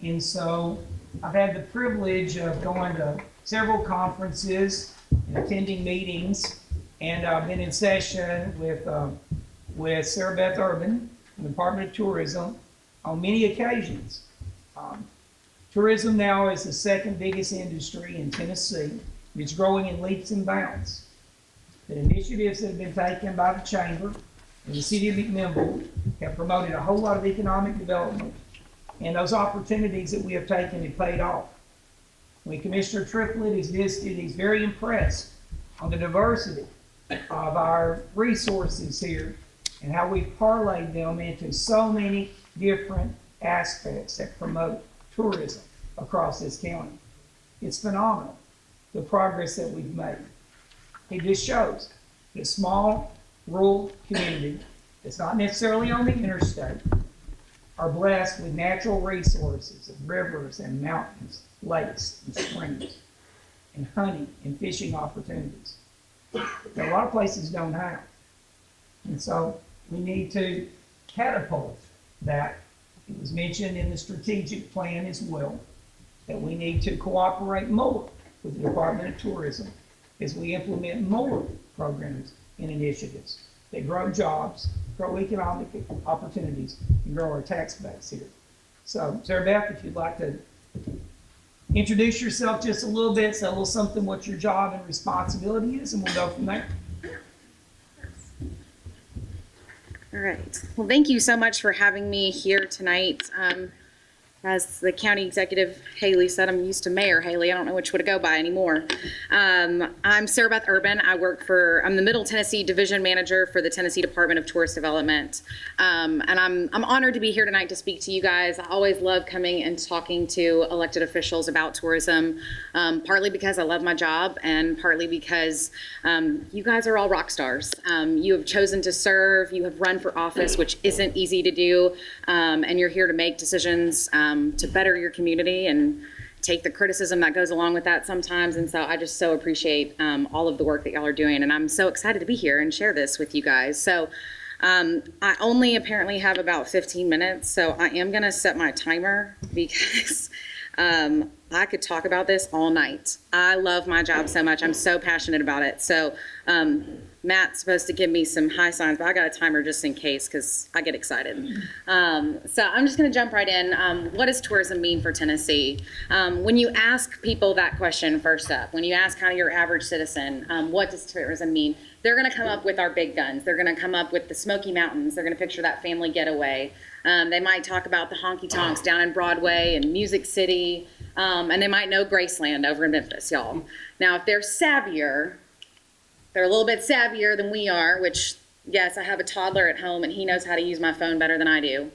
and so I've had the privilege of going to several conferences and attending meetings, and I've been in session with Sarah Beth Urban, the Department of Tourism, on many occasions. Tourism now is the second biggest industry in Tennessee. It's growing in leaps and bounds. The initiatives that have been taken by the Chamber and the City of McMinnville have promoted a whole lot of economic development, and those opportunities that we have taken have paid off. When Commissioner Triplett has visited, he's very impressed on the diversity of our resources here and how we've parlayed them into so many different aspects that promote tourism across this county. It's phenomenal, the progress that we've made. It just shows that small rural community that's not necessarily on the interstate are blessed with natural resources of rivers and mountains, lakes and springs, and hunting and fishing opportunities that a lot of places don't have. And so we need to catapult that. It was mentioned in the strategic plan as well that we need to cooperate more with the Department of Tourism as we implement more programs and initiatives that grow jobs, grow economic opportunities, and grow our tax base here. So, Sarah Beth, if you'd like to introduce yourself just a little bit, say a little something what your job and responsibility is, and we'll go from there.
All right. Well, thank you so much for having me here tonight. As the county executive Haley said, I'm used to Mayor Haley. I don't know which way to go by anymore. I'm Sarah Beth Urban. I'm the Middle Tennessee Division Manager for the Tennessee Department of Tourist Development. And I'm honored to be here tonight to speak to you guys. I always love coming and talking to elected officials about tourism, partly because I love my job and partly because you guys are all rock stars. You have chosen to serve, you have run for office, which isn't easy to do, and you're here to make decisions to better your community and take the criticism that goes along with that sometimes. And so I just so appreciate all of the work that y'all are doing. And I'm so excited to be here and share this with you guys. So I only apparently have about 15 minutes. So I am going to set my timer because I could talk about this all night. I love my job so much. I'm so passionate about it. So Matt's supposed to give me some high signs, but I got a timer just in case because I get excited. So I'm just going to jump right in. What does tourism mean for Tennessee? When you ask people that question first up, when you ask kind of your average citizen, what does tourism mean? They're going to come up with our big guns. They're going to come up with the Smoky Mountains. They're going to picture that family getaway. They might talk about the honky tonks down in Broadway and Music City, and they might know Graceland over in Memphis, y'all. Now, if they're savvier, they're a little bit savvier than we are, which, yes, I have a toddler at home and he knows how to use my phone better than I do.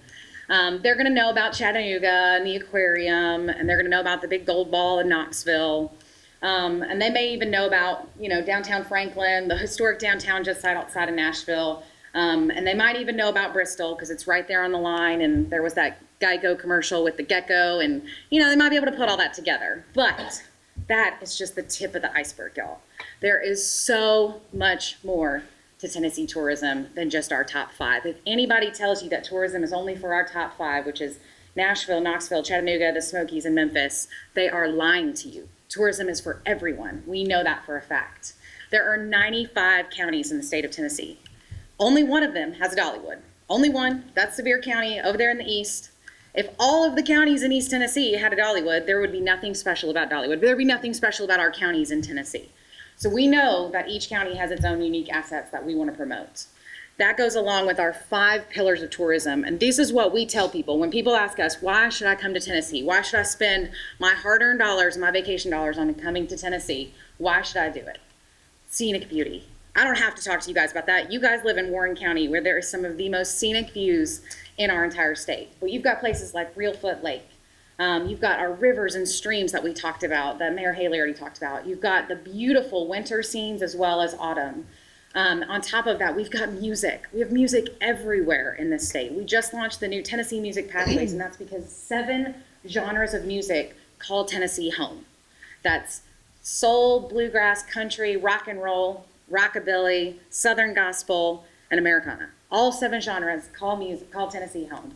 They're going to know about Chattanooga and the aquarium, and they're going to know about the big gold ball in Knoxville. And they may even know about, downtown Franklin, the historic downtown just outside of Nashville. And they might even know about Bristol because it's right there on the line, and there was that Geico commercial with the gecko, and, they might be able to put all that together. But that is just the tip of the iceberg, y'all. There is so much more to Tennessee tourism than just our top 5. If anybody tells you that tourism is only for our top 5, which is Nashville, Knoxville, Chattanooga, the Smokies, and Memphis, they are lying to you. Tourism is for everyone. We know that for a fact. There are 95 counties in the state of Tennessee. Only one of them has a Dollywood. Only one. That's Sevier County over there in the east. If all of the counties in East Tennessee had a Dollywood, there would be nothing special about Dollywood. There would be nothing special about our counties in Tennessee. So we know that each county has its own unique assets that we want to promote. That goes along with our 5 pillars of tourism. And this is what we tell people. When people ask us, why should I come to Tennessee? Why should I spend my hard-earned dollars and my vacation dollars on coming to Tennessee? Why should I do it? Scenic beauty. I don't have to talk to you guys about that. You guys live in Warren County, where there is some of the most scenic views in our entire state. But you've got places like Reelfoot Lake. You've got our rivers and streams that we talked about, that Mayor Haley already talked about. You've got the beautiful winter scenes as well as autumn. On top of that, we've got music. We have music everywhere in this state. We just launched the new Tennessee Music Pathways, and that's because 7 genres of music call Tennessee home. That's soul, bluegrass, country, rock and roll, rockabilly, Southern gospel, and Americana. All 7 genres call Tennessee home.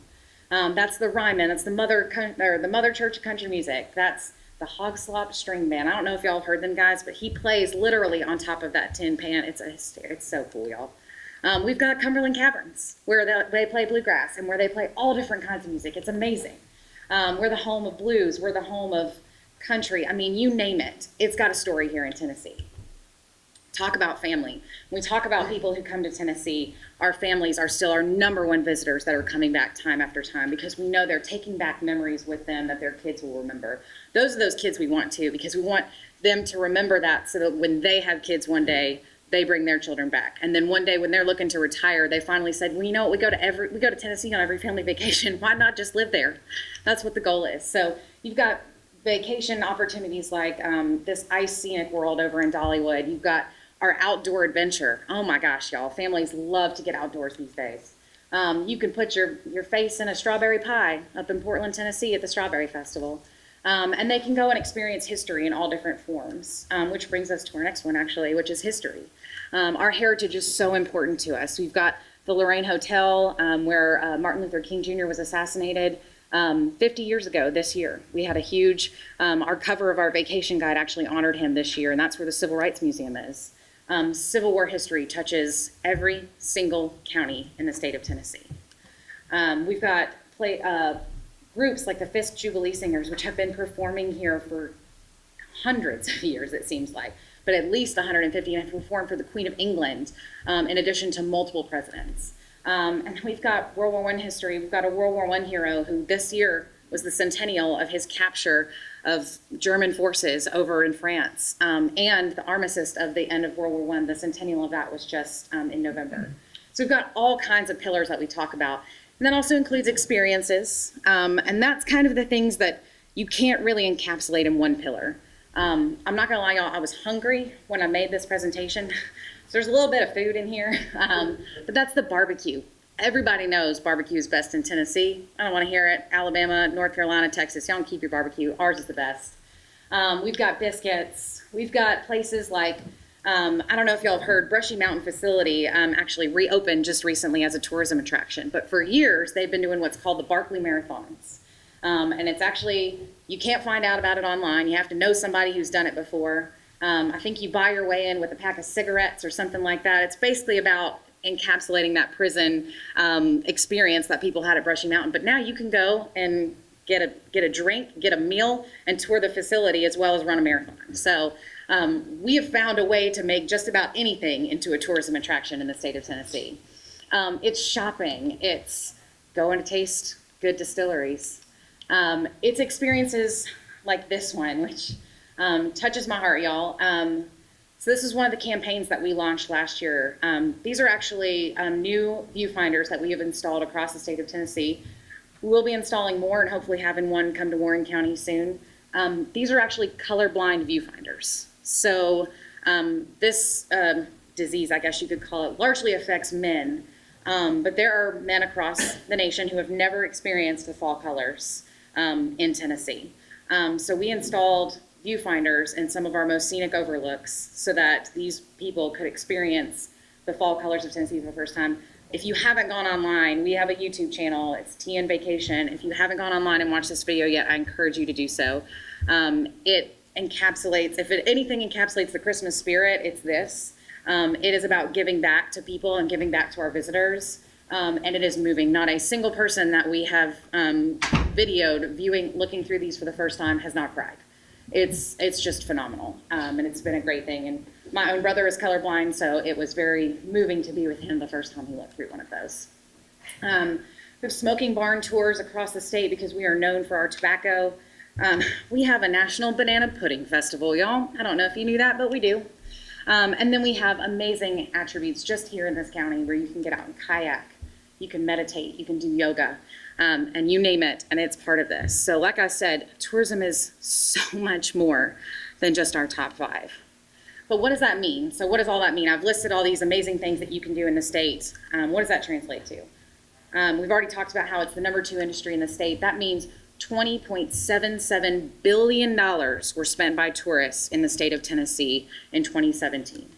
That's the Ryman. That's the Mother Church of Country Music. That's the Hog Slop String Band. I don't know if y'all have heard them guys, but he plays literally on top of that tin pan. It's so cool, y'all. We've got Cumberland Caverns, where they play bluegrass and where they play all different kinds of music. It's amazing. We're the home of blues. We're the home of country. I mean, you name it. It's got a story here in Tennessee. Talk about family. When we talk about people who come to Tennessee, our families are still our #1 visitors that are coming back time after time because we know they're taking back memories with them that their kids will remember. Those are those kids we want to, because we want them to remember that so that when they have kids one day, they bring their children back. And then one day when they're looking to retire, they finally said, well, you know what, we go to Tennessee on every family vacation. Why not just live there? That's what the goal is. So you've got vacation opportunities like this ice scenic world over in Dollywood. You've got our outdoor adventure. Oh my gosh, y'all. Families love to get outdoors these days. You can put your face in a strawberry pie up in Portland, Tennessee at the Strawberry Festival. And they can go and experience history in all different forms, which brings us to our next one, actually, which is history. Our heritage is so important to us. We've got the Lorraine Hotel, where Martin Luther King Jr. was assassinated 50 years ago this year. We had a huge, our cover of our vacation guide actually honored him this year, and that's where the Civil Rights Museum is. Civil War history touches every single county in the state of Tennessee. We've got groups like the Fisk Jubilee Singers, which have been performing here for hundreds of years, it seems like, but at least 150, and have performed for the Queen of England, in addition to multiple presidents. And we've got World War I history. We've got a World War I hero who this year was the centennial of his capture of German forces over in France, and the armistice of the end of World War I. The centennial of that was just in November. So we've got all kinds of pillars that we talk about. And that also includes experiences, and that's kind of the things that you can't really encapsulate in one pillar. I'm not gonna lie, y'all, I was hungry when I made this presentation. So there's a little bit of food in here, but that's the barbecue. Everybody knows barbecue is best in Tennessee. I don't want to hear it. Alabama, North Carolina, Texas, y'all can keep your barbecue. Ours is the best. We've got biscuits. We've got places like, I don't know if y'all have heard, Brushy Mountain Facility actually reopened just recently as a tourism attraction. But for years, they've been doing what's called the Barkley Marathons. And it's actually, you can't find out about it online. You have to know somebody who's done it before. I think you buy your way in with a pack of cigarettes or something like that. It's basically about encapsulating that prison experience that people had at Brushy Mountain. But now you can go and get a drink, get a meal, and tour the facility as well as run a marathon. So we have found a way to make just about anything into a tourism attraction in the state of Tennessee. It's shopping. It's going to taste good distilleries. It's experiences like this one, which touches my heart, y'all. So this is one of the campaigns that we launched last year. These are actually new viewfinders that we have installed across the state of Tennessee. We'll be installing more and hopefully having one come to Warren County soon. These are actually colorblind viewfinders. So this disease, I guess you could call it, largely affects men. But there are men across the nation who have never experienced the fall colors in Tennessee. So we installed viewfinders in some of our most scenic overlooks so that these people could experience the fall colors of Tennessee for the first time. If you haven't gone online, we have a YouTube channel. It's TN Vacation. If you haven't gone online and watched this video yet, I encourage you to do so. It encapsulates, if anything encapsulates the Christmas spirit, it's this. It is about giving back to people and giving back to our visitors. And it is moving. Not a single person that we have videoed looking through these for the first time has not cried. It's just phenomenal, and it's been a great thing. And my own brother is colorblind, so it was very moving to be with him the first time he looked through one of those. We have smoking barn tours across the state because we are known for our tobacco. We have a national banana pudding festival, y'all. I don't know if you knew that, but we do. And then we have amazing attributes just here in this county where you can get out and kayak, you can meditate, you can do yoga. And you name it, and it's part of this. So like I said, tourism is so much more than just our top 5. But what does that mean? So what does all that mean? I've listed all these amazing things that you can do in the state. What does that translate to? We've already talked about how it's the #2 industry in the state. That means $20.77 billion were spent by tourists in the state of Tennessee in 2017.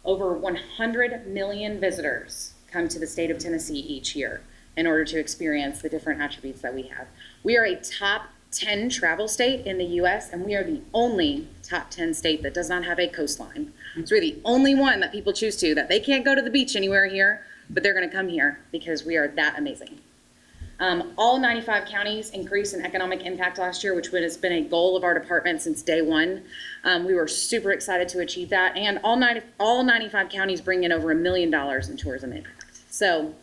Over 100 million visitors come to the state of Tennessee each year in order to experience the different attributes that we have. We are a top 10 travel state in the U.S., and we are the only top 10 state that does not have a coastline. So we're the only one that people choose to, that they can't go to the beach anywhere here, but they're gonna come here because we are that amazing. All 95 counties increased in economic impact last year, which has been a goal of our department since day one. We were super excited to achieve that, and all 95 counties bring in over $1 million in tourism impact. So,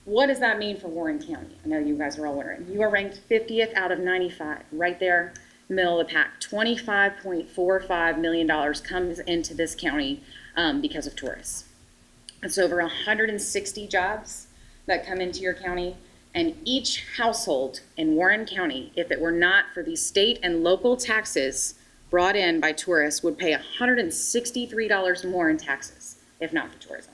what does that mean for Warren County? I know you guys are all wondering. You are ranked 50th out of 95, right there, middle of the pack. $25.45 million comes into this county because of tourists. It's over 160 jobs that come into your county, and each household in Warren County, if it were not for the state and local taxes brought in by tourists, would pay $163 more in taxes, if not for tourism.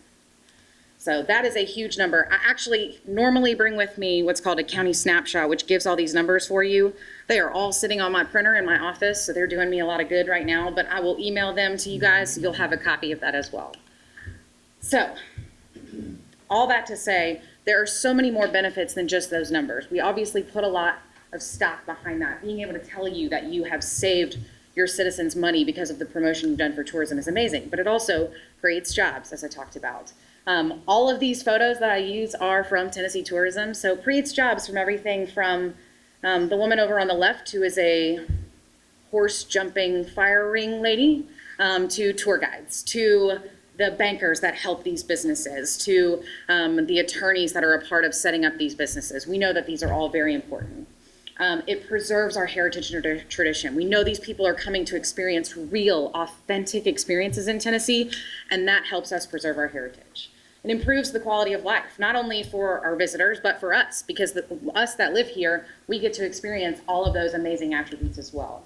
So that is a huge number. I actually normally bring with me what's called a county snapshot, which gives all these numbers for you. They are all sitting on my printer in my office, so they're doing me a lot of good right now, but I will email them to you guys, so you'll have a copy of that as well. So, all that to say, there are so many more benefits than just those numbers. We obviously put a lot of stock behind that. Being able to tell you that you have saved your citizens money because of the promotion you've done for tourism is amazing, but it also creates jobs, as I talked about. All of these photos that I use are from Tennessee Tourism, so it creates jobs from everything from the woman over on the left, who is a horse jumping fire ring lady, to tour guides, to the bankers that help these businesses, to the attorneys that are a part of setting up these businesses. We know that these are all very important. It preserves our heritage and tradition. We know these people are coming to experience real, authentic experiences in Tennessee, and that helps us preserve our heritage. It improves the quality of life, not only for our visitors, but for us, because us that live here, we get to experience all of those amazing attributes as well.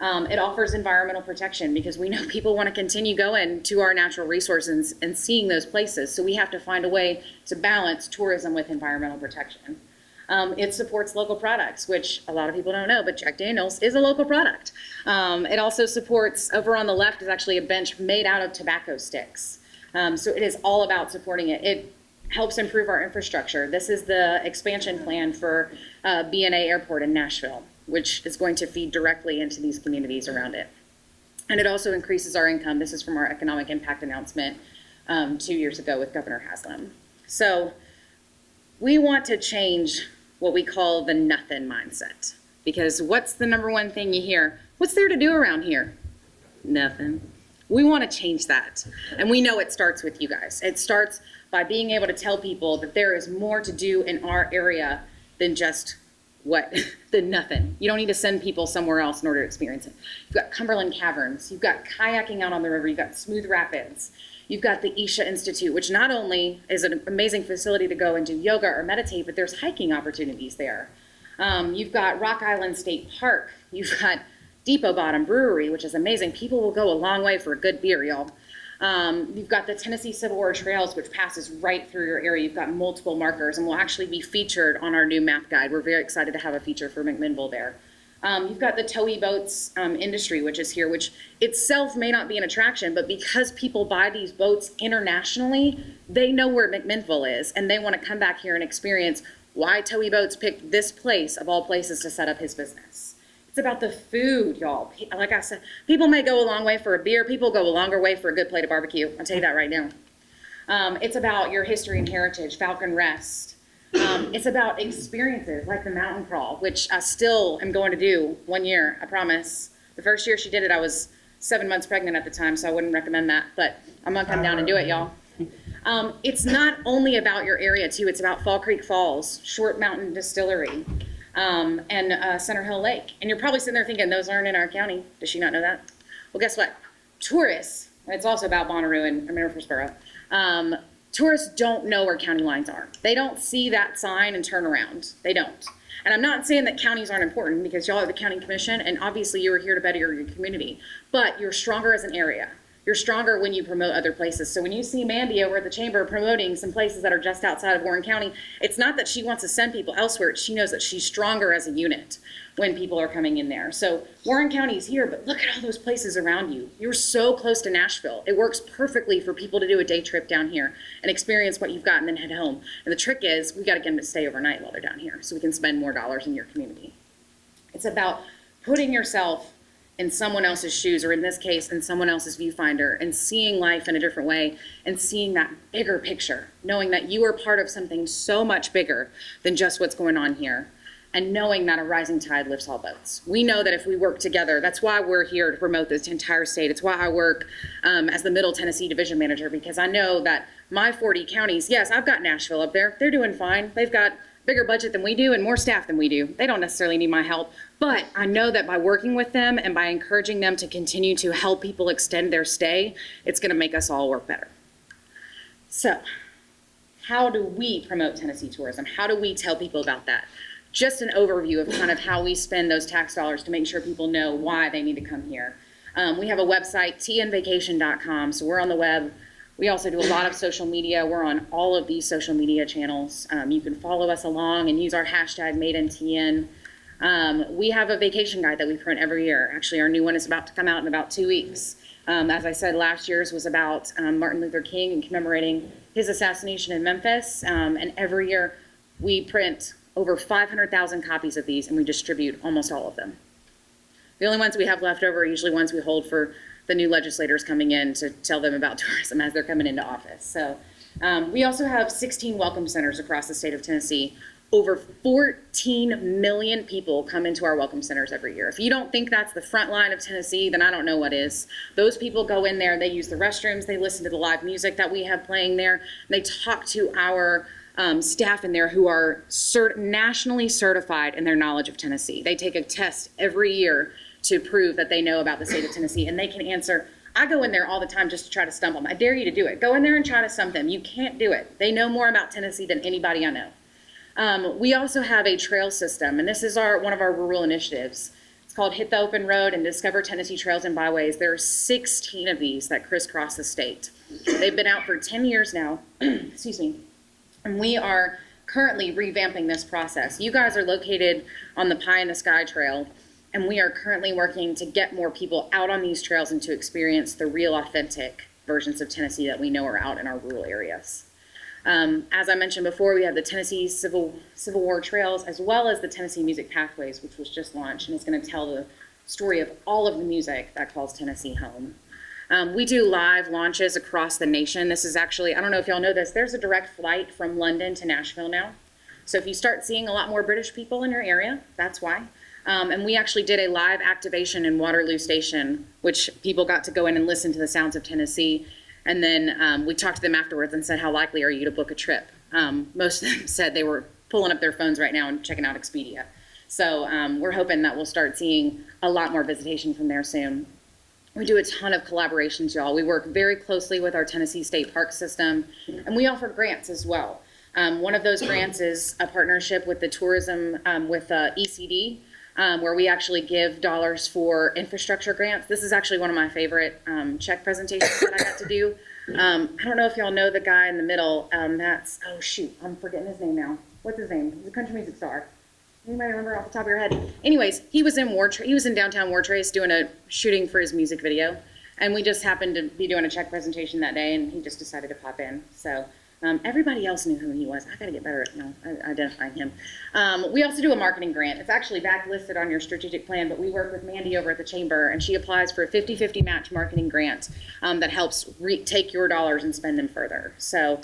It offers environmental protection because we know people want to continue going to our natural resources and seeing those places. So we have to find a way to balance tourism with environmental protection. It supports local products, which a lot of people don't know, but Jack Daniel's is a local product. It also supports, over on the left is actually a bench made out of tobacco sticks. So it is all about supporting it. It helps improve our infrastructure. This is the expansion plan for B&A Airport in Nashville, which is going to feed directly into these communities around it. And it also increases our income. This is from our economic impact announcement 2 years ago with Governor Haslam. So we want to change what we call the nothing mindset, because what's the number one thing you hear? What's there to do around here? Nothing. We want to change that. And we know it starts with you guys. It starts by being able to tell people that there is more to do in our area than just than nothing. You don't need to send people somewhere else in order to experience it. You've got Cumberland Caverns, you've got kayaking out on the river, you've got Smooth Rapids, you've got the Isha Institute, which not only is an amazing facility to go and do yoga or meditate, but there's hiking opportunities there. You've got Rock Island State Park, you've got Depot Bottom Brewery, which is amazing. People will go a long way for a good beer, y'all. You've got the Tennessee Civil War Trails, which passes right through your area. You've got multiple markers and will actually be featured on our new map guide. We're very excited to have a feature for McMinnville there. You've got the towy boats industry, which is here, which itself may not be an attraction, but because people buy these boats internationally, they know where McMinnville is, and they want to come back here and experience why Towy Boats picked this place of all places to set up his business. It's about the food, y'all. Like I said, people may go a long way for a beer. People go a longer way for a good plate of barbecue. I'll tell you that right now. It's about your history and heritage, Falcon Rest. It's about experiences like the mountain crawl, which I still am going to do 1 year, I promise. The first year she did it, I was 7 months pregnant at the time, so I wouldn't recommend that. But I'm going to come down and do it, y'all. It's not only about your area, too. It's about Fall Creek Falls, Short Mountain Distillery, and Center Hill Lake. And you're probably sitting there thinking, those aren't in our county. Does she not know that? Well, guess what? Tourists, it's also about Bonnaroo and Murfreesboro. Tourists don't know where county lines are. They don't see that sign and turn around. They don't. And I'm not saying that counties aren't important, because y'all are the county commission, and obviously you are here to better your community. But you're stronger as an area. You're stronger when you promote other places. So when you see Mandy over at the chamber promoting some places that are just outside of Warren County, it's not that she wants to send people elsewhere. She knows that she's stronger as a unit when people are coming in there. So Warren County is here, but look at all those places around you. You're so close to Nashville. It works perfectly for people to do a day trip down here and experience what you've got and then head home. And the trick is, we got to get them to stay overnight while they're down here so we can spend more dollars in your community. It's about putting yourself in someone else's shoes, or in this case, in someone else's viewfinder, and seeing life in a different way, and seeing that bigger picture, knowing that you are part of something so much bigger than just what's going on here, and knowing that a rising tide lifts all boats. We know that if we work together, that's why we're here to promote this entire state. It's why I work as the Middle Tennessee Division Manager, because I know that my 40 counties, yes, I've got Nashville up there. They're doing fine. They've got bigger budget than we do and more staff than we do. They don't necessarily need my help, but I know that by working with them and by encouraging them to continue to help people extend their stay, it's going to make us all work better. So how do we promote Tennessee tourism? How do we tell people about that? Just an overview of kind of how we spend those tax dollars to make sure people know why they need to come here. We have a website, tnvacation.com, so we're on the web. We also do a lot of social media. We're on all of these social media channels. You can follow us along and use our hashtag MadeInTN. We have a vacation guide that we print every year. Actually, our new one is about to come out in about 2 weeks. As I said, last year's was about Martin Luther King and commemorating his assassination in Memphis. And every year we print over 500,000 copies of these, and we distribute almost all of them. The only ones we have left over are usually ones we hold for the new legislators coming in to tell them about tourism as they're coming into office. So we also have 16 welcome centers across the state of Tennessee. Over 14 million people come into our welcome centers every year. If you don't think that's the front line of Tennessee, then I don't know what is. Those people go in there, they use the restrooms, they listen to the live music that we have playing there, they talk to our staff in there who are nationally certified in their knowledge of Tennessee. They take a test every year to prove that they know about the state of Tennessee, and they can answer. I go in there all the time just to try to stump them. I dare you to do it. Go in there and try to stump them. You can't do it. They know more about Tennessee than anybody I know. We also have a trail system, and this is one of our rural initiatives. It's called Hit the Open Road and Discover Tennessee Trails and Byways. There are 16 of these that crisscross the state. They've been out for 10 years now, excuse me, and we are currently revamping this process. You guys are located on the Pie in the Sky Trail, and we are currently working to get more people out on these trails and to experience the real authentic versions of Tennessee that we know are out in our rural areas. As I mentioned before, we have the Tennessee Civil War Trails, as well as the Tennessee Music Pathways, which was just launched, and it's going to tell the story of all of the music that calls Tennessee home. We do live launches across the nation. This is actually, I don't know if y'all know this, there's a direct flight from London to Nashville now. So if you start seeing a lot more British people in your area, that's why. And we actually did a live activation in Waterloo Station, which people got to go in and listen to the sounds of Tennessee. And then we talked to them afterwards and said, how likely are you to book a trip? Most of them said they were pulling up their phones right now and checking out Expedia. So we're hoping that we'll start seeing a lot more visitation from there soon. We do a ton of collaborations, y'all. We work very closely with our Tennessee State Park System, and we offer grants as well. One of those grants is a partnership with the tourism, with ECD, where we actually give dollars for infrastructure grants. This is actually one of my favorite check presentations that I got to do. I don't know if y'all know the guy in the middle. That's, oh shoot, I'm forgetting his name now. What's his name? He's a country music star. Anybody remember off the top of your head? Anyways, he was in downtown War Trace doing a shooting for his music video. And we just happened to be doing a check presentation that day, and he just decided to pop in. So everybody else knew who he was. I got to get better at identifying him. We also do a marketing grant. It's actually backlisted on your strategic plan, but we work with Mandy over at the Chamber, and she applies for a 50-50 match marketing grant that helps take your dollars and spend them further. So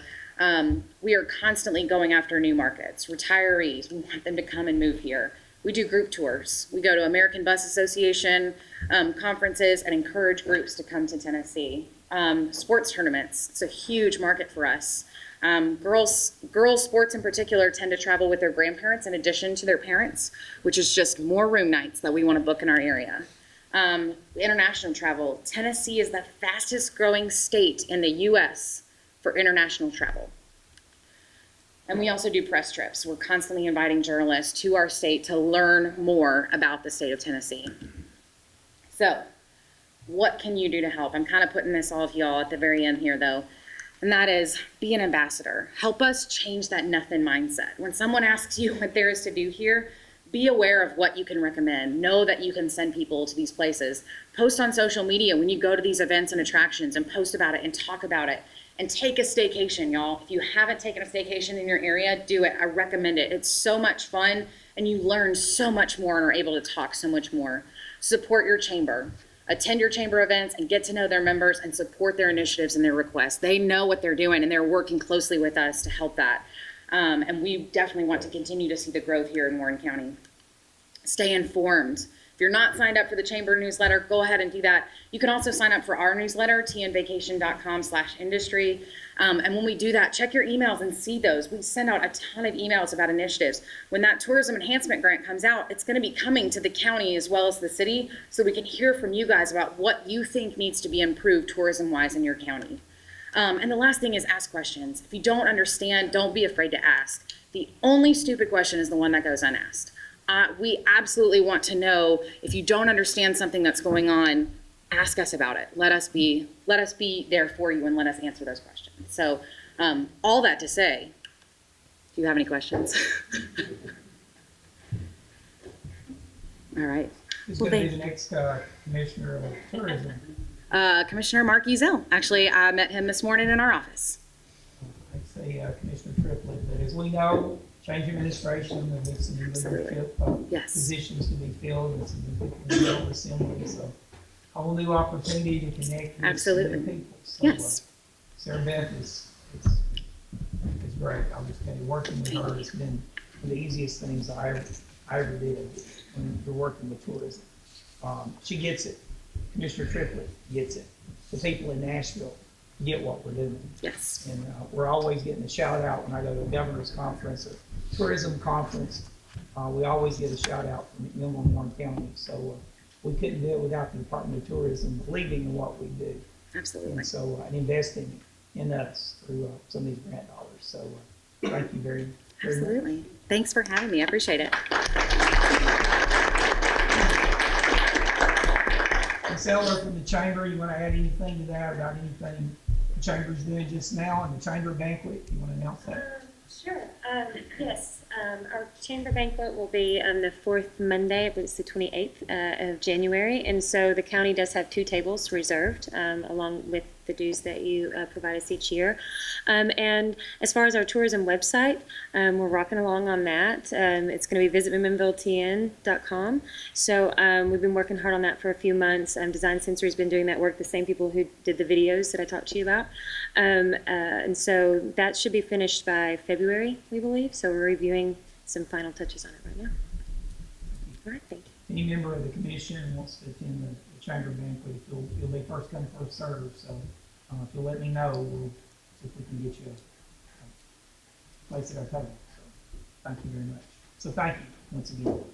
we are constantly going after new markets. Retirees, we want them to come and move here. We do group tours. We go to American Bus Association conferences and encourage groups to come to Tennessee. Sports tournaments, it's a huge market for us. Girls sports in particular tend to travel with their grandparents in addition to their parents, which is just more room nights that we want to book in our area. International travel, Tennessee is the fastest growing state in the U.S. for international travel. And we also do press trips. We're constantly inviting journalists to our state to learn more about the state of Tennessee. So, what can you do to help? I'm kind of putting this all of y'all at the very end here though, and that is be an ambassador. Help us change that nothing mindset. When someone asks you what there is to do here, be aware of what you can recommend. Know that you can send people to these places. Post on social media when you go to these events and attractions and post about it and talk about it. And take a staycation, y'all. If you haven't taken a staycation in your area, do it. I recommend it. It's so much fun, and you learn so much more and are able to talk so much more. Support your chamber. Attend your chamber events and get to know their members and support their initiatives and their requests. They know what they're doing, and they're working closely with us to help that. And we definitely want to continue to see the growth here in Warren County. Stay informed. If you're not signed up for the Chamber newsletter, go ahead and do that. You can also sign up for our newsletter, tnvacation.com/industry. And when we do that, check your emails and see those. We send out a ton of emails about initiatives. When that tourism enhancement grant comes out, it's going to be coming to the county as well as the city, so we can hear from you guys about what you think needs to be improved tourism-wise in your county. And the last thing is ask questions. If you don't understand, don't be afraid to ask. The only stupid question is the one that goes unasked. We absolutely want to know if you don't understand something that's going on, ask us about it. Let us be there for you and let us answer those questions. So all that to say, do you have any questions? All right.
Who's going to be the next Commissioner of Tourism?
Commissioner Mark Ezel. Actually, I met him this morning in our office.
I'd say Commissioner Triplett, but as we know, change administration, there'll be some new leadership positions to be filled and some new people to be on the assembly. So a whole new opportunity to connect with new people. So,
yes.
Sarah Beth is great. I'll just tell you, working with her has been one of the easiest things I ever did when you're working with tourism. She gets it. Commissioner Triplett gets it. The people in Nashville get what we're doing.
Yes.
And we're always getting a shout out when I go to a governor's conference or tourism conference. We always get a shout out from McMinnville and Warren County. So we couldn't do it without the Department of Tourism believing in what we do.
Absolutely.
And so and investing in us through some of these grant dollars. So thank you very, very much.
Absolutely. Thanks for having me. I appreciate it.
Ms. Eller from the Chamber, you want to add anything to that about anything the Chamber's doing just now and the Chamber banquet? You want to announce that?
Sure. Yes. Our chamber banquet will be on the fourth Monday, I believe it's the 28th of January. And so the county does have 2 tables reserved, along with the dues that you provide us each year. And as far as our tourism website, we're rocking along on that. It's going to be visitmcminnvilletn.com. So we've been working hard on that for a few months. Design Sensory's been doing that work, the same people who did the videos that I talked to you about. And so that should be finished by February, we believe. So we're reviewing some final touches on it right now. All right, thank you.
Any member of the commission wants to attend the Chamber banquet, you'll be first come, first served. So if you'll let me know, we'll see if we can get you a place at our table. So thank you very much. So thank you once again.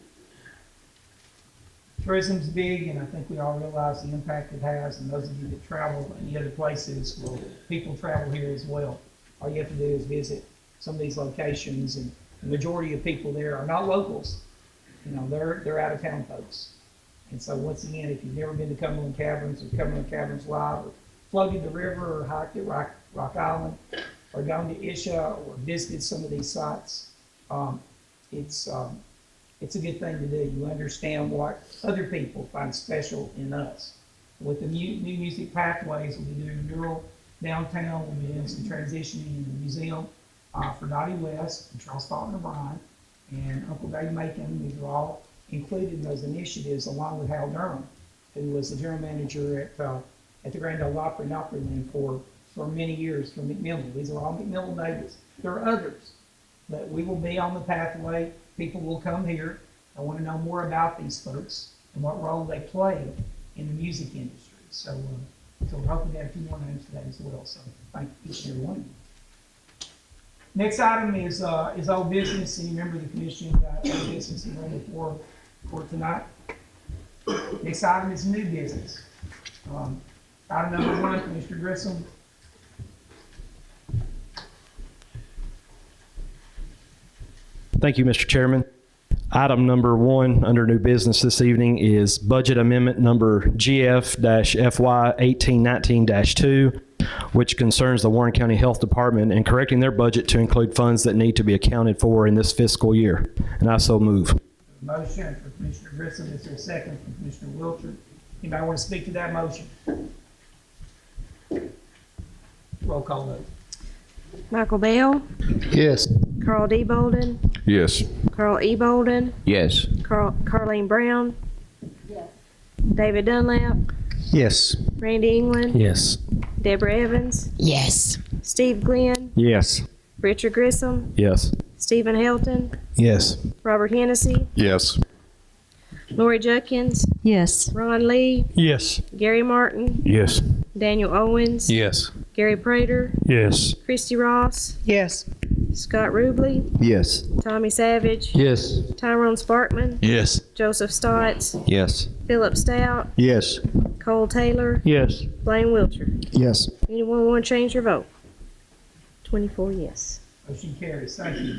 Tourism's big, and I think we all realize the impact it has. And those of you that travel any other places, well, people travel here as well. All you have to do is visit some of these locations, and the majority of people there are not locals. You know, they're out of town folks. And so once again, if you've never been to Cumberland Caverns or Cumberland Caverns Live, or floated the river, or hiked at Rock Island, or gone to Isha, or visited some of these sites, it's a good thing to do. You understand what other people find special in us. With the new music pathways, we'll be doing a mural downtown. We'll be doing some transitioning in the museum for Dottie West and Charles Thornton O'Brien and Uncle Dave Macon. These are all included in those initiatives, along with Hal Durham, who was the general manager at the Grand Ole Opry and Opryland for many years from McMinnville. These are all McMinnville neighbors. There are others, but we will be on the pathway. People will come here. I want to know more about these folks and what role they play in the music industry. So we're hoping to have a few more names today as well. So thank each and every one of you. Next item is old business. Any member of the commission got old business to bring before tonight? Next item is new business. Item number 1, Commissioner Grissom.
Thank you, Mr. Chairman. Item number 1 under new business this evening is budget amendment number GF-FY 1819-2, which concerns the Warren County Health Department and correcting their budget to include funds that need to be accounted for in this fiscal year. And I so move.
Motion for Commissioner Grissom. Is there a second from Commissioner Wilcher? Anybody want to speak to that motion? Roll call vote.
Michael Bell,
Yes.
Carl D. Bolden,
Yes.
Carl E. Bolden,
Yes.
Carleen Brown, David Dunlap,
Yes.
Randy England,
Yes.
Deborah Evans,
Yes.
Steve Glenn,
Yes.
Richard Grissom,
Yes.
Stephen Helton,
Yes.
Robert Hennessy,
Yes.
Lori Judkins,
Yes.
Ron Lee,
Yes.
Gary Martin,
Yes.
Daniel Owens,
Yes.
Gary Prater,
Yes.
Christy Ross,
Yes.
Scott Rubley,
Yes.
Tommy Savage,
Yes.
Tyrone Sparkman,
Yes.
Joseph Stotts,
Yes.
Philip Stout,
Yes.
Cole Taylor,
Yes.
Blaine Wilcher.
Yes.
Anyone want to change their vote? 24 yes.
Motion carries. Thank you.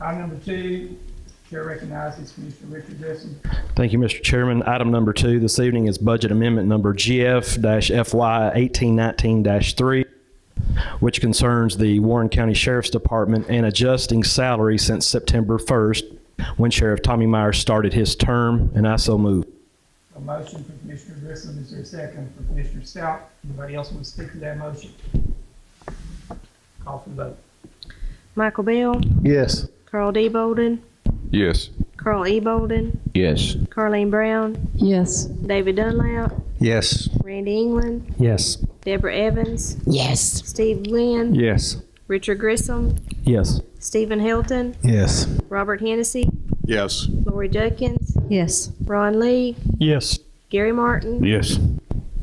Item number 2, Chair recognizes Commissioner Richard Grissom.
Thank you, Mr. Chairman. Item number 2 this evening is budget amendment number GF-FY 1819-3, which concerns the Warren County Sheriff's Department and adjusting salary since September 1st, when Sheriff Tommy Myers started his term, and I so move.
A motion for Commissioner Grissom. Is there a second for Commissioner Stout? Anybody else want to speak to that motion? Call for the vote.
Michael Bell,
Yes.
Carl D. Bolden,
Yes.
Carl E. Bolden,
Yes.
Carleen Brown,
Yes.
David Dunlap,
Yes.
Randy England,
Yes.
Deborah Evans,
Yes.
Steve Glenn,
Yes.
Richard Grissom,
Yes.
Stephen Helton,
Yes.
Robert Hennessy,
Yes.
Lori Judkins,
Yes.
Ron Lee,
Yes.
Gary Martin,
Yes.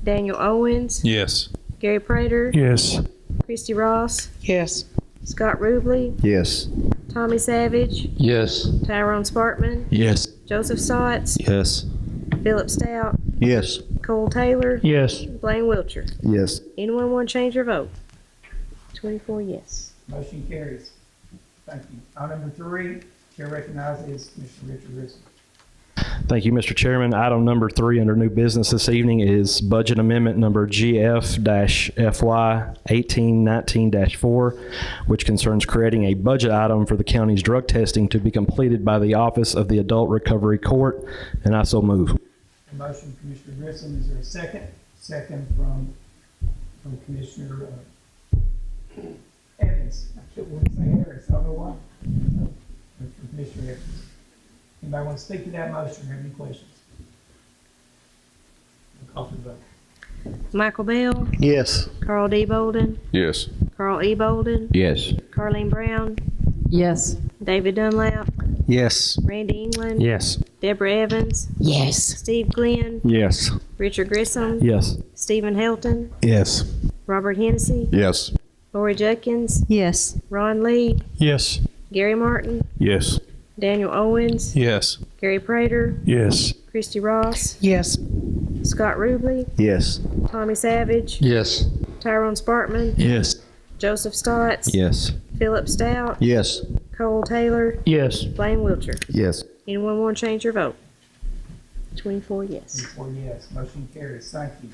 Daniel Owens,
Yes.
Gary Prater,
Yes.
Christie Ross,
Yes.
Scott Ruble,
Yes.
Tommy Savage,
Yes.
Tyrone Spartman,
Yes.
Joseph Stotts,
Yes.
Philip Stout,
Yes.
Cole Taylor,
Yes.
Blaine Wiltshire.
Yes.
Anyone want to change their vote? 24 yes.
Motion carries. Thank you. Item number 3, Chair recognizes Commissioner Richard Grissom.
Thank you, Mr. Chairman. Item number 3 under new business this evening is budget amendment number GF-FY 1819-4, which concerns creating a budget item for the county's drug testing to be completed by the Office of the Adult Recovery Court, and I so move.
A motion, Commissioner Grissom. Is there a second? Second from Commissioner Evans. I couldn't want to say Harris. I don't know why. From Commissioner Evans. Anybody want to speak to that motion or have any questions? We'll call for the vote.
Michael Bell,
Yes.
Carl D. Bolden,
Yes.
Carl E. Bolden,
Yes.
Carleen Brown,
Yes.
David Dunlap,
Yes.
Randy England,
Yes.
Deborah Evans,
Yes.
Steve Glenn,
Yes.
Richard Grissom,
Yes.
Stephen Helton,
Yes.
Robert Hennessy,
Yes.
Lori Judkins,
Yes.
Ron Lee,
Yes.
Gary Martin,
Yes.
Daniel Owens,
Yes.
Gary Prater,
Yes.
Christie Ross,
Yes.
Scott Ruble,
Yes.
Tommy Savage,
Yes.
Tyrone Spartman,
Yes.
Joseph Stotts,
Yes.
Philip Stout,
Yes.
Cole Taylor,
Yes.
Blaine Wiltshire.
Yes.
Anyone want to change your vote? 24 yes.
24 yes. Motion carries. Thank you.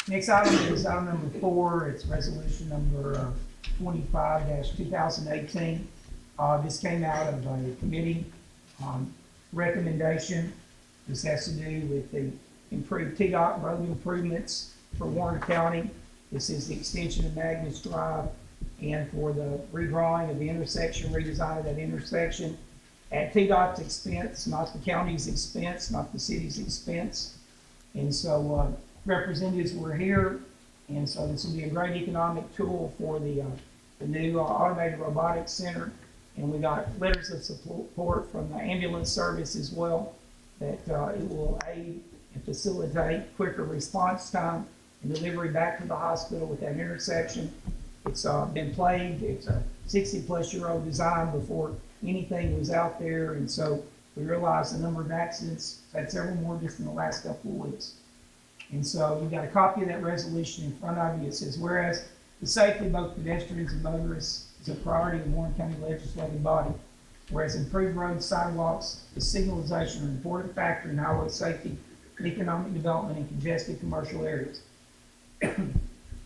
Next item is item number 4. It's resolution number 25-2018. This came out of a committee recommendation. This has to do with the improved TDOT road improvements for Warren County. This is the extension of Magnus Drive and for the redrawing of the intersection, redesign of that intersection at TDOT's expense, not the county's expense, not the city's expense. And so representatives were here, and so this will be a great economic tool for the new automated robotics center. And we got letters of support from the ambulance service as well, that it will aid and facilitate quicker response time and delivery back to the hospital with that intersection. It's been plagued. It's a 60-plus-year-old design before anything was out there, and so we realized the number of accidents, had several more just in the last couple of weeks. And so you've got a copy of that resolution in front of you. It says, whereas the safety of both pedestrians and motorists is a priority of the Warren County legislative body, whereas improved roads, sidewalks, and signalization are an important factor in highway safety and economic development in congested commercial areas.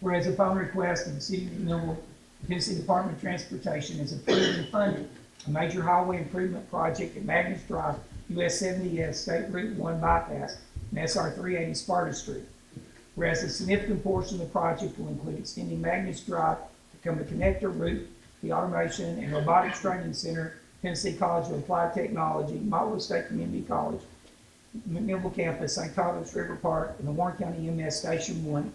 Whereas upon request of the City of McMinnville, the Tennessee Department of Transportation has approved and funded a major highway improvement project at Magnus Drive, US 70S State Route 1 bypass, and SR 380 Sparta Street. Whereas a significant portion of the project will include extending Magnus Drive to become a connector route to the Automation and Robotics Training Center, Tennessee College of Applied Technology, Motlow State Community College, McMinnville Campus, St. Thomas River Park, and the Warren County EMS Station 1.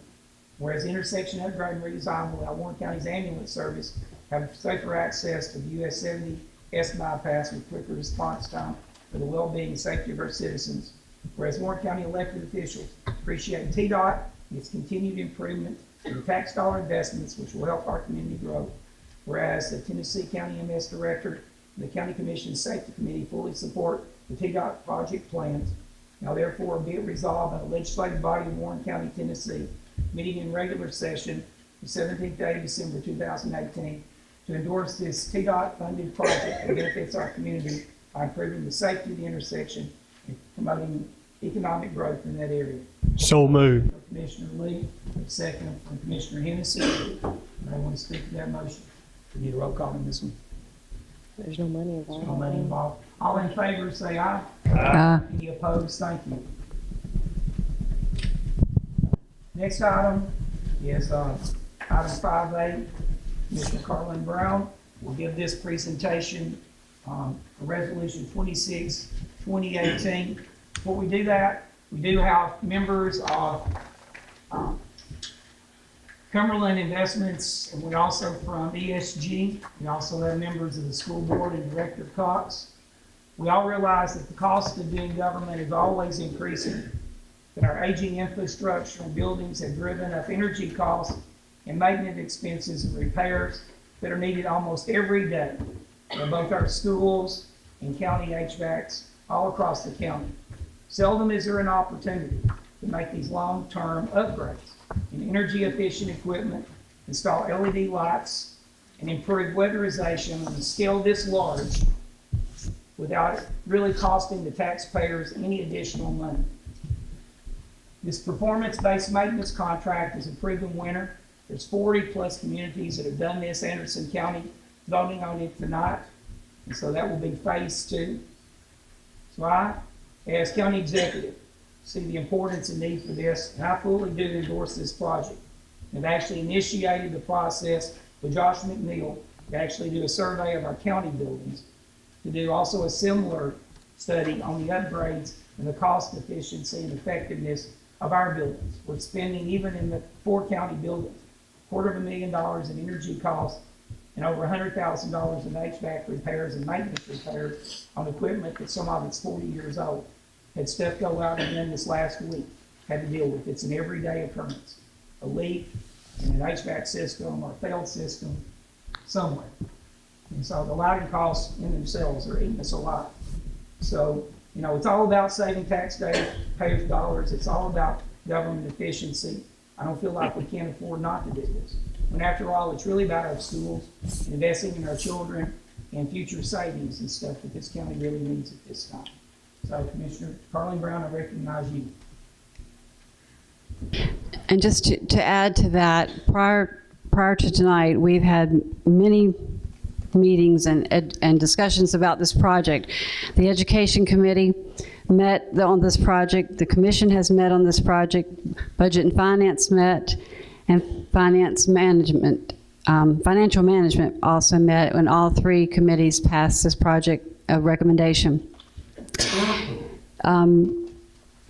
Whereas intersection upgrade and redesign will allow Warren County's ambulance service have safer access to the US 70S bypass with quicker response time for the well-being and safety of our citizens. Whereas Warren County elected officials appreciate TDOT and its continued improvement in tax dollar investments, which will help our community grow. Whereas the Tennessee County MS Director and the County Commission Safety Committee fully support the TDOT project plans. Now therefore be it resolved by the legislative body of Warren County, Tennessee, meeting in regular session the 17th day of December 2018 to endorse this TDOT funded project that benefits our community by improving the safety of the intersection and promoting economic growth in that area.
So moved.
Commissioner Lee, second from Commissioner Hennessy. I want to speak to that motion. We need a roll call on this one.
There's no money involved.
There's no money involved. All in favor, say aye.
Aye.
Any opposed? Thank you. Next item is item 5A. Mr. Carlin Brown will give this presentation for Resolution 26, 2018. Before we do that, we do have members of Cumberland Investments, and we also from ESG. We also have members of the school board and Director Cox. We all realize that the cost of doing government is always increasing, that our aging infrastructure and buildings have driven up energy costs and maintenance expenses and repairs that are needed almost every day in both our schools and county HVACs all across the county. Seldom is there an opportunity to make these long-term upgrades in energy-efficient equipment, install LED lights, and improve weatherization on a scale this large without it really costing the taxpayers any additional money. This performance-based maintenance contract is a proven winner. There's 40-plus communities that have done this. Anderson County voting on it tonight, and so that will be phase 2. So I, as county executive, see the importance and need for this, and I fully do endorse this project. I've actually initiated the process with Josh McNeil to actually do a survey of our county buildings, to do also a similar study on the upgrades and the cost efficiency and effectiveness of our buildings. We're spending, even in the 4 county buildings, $250,000 in energy costs and over $100,000 in HVAC repairs and maintenance repairs on equipment that some of it's 40 years old. Had stuff go out again this last week, had to deal with. It's an everyday occurrence. A leak in an HVAC system or a failed system somewhere. And so the lighting costs in themselves are eating us alive. So, you know, it's all about saving taxpayers' dollars. It's all about government efficiency. I don't feel like we can't afford not to do this. When after all, it's really about our schools, investing in our children, and future savings and stuff that this county really needs at this time. So, Commissioner Carleen Brown, I recognize you.
And just to add to that, prior to tonight, we've had many meetings and discussions about this project. The Education Committee met on this project. The Commission has met on this project. Budget and Finance met, and Financial Management also met, and all 3 committees passed this project recommendation.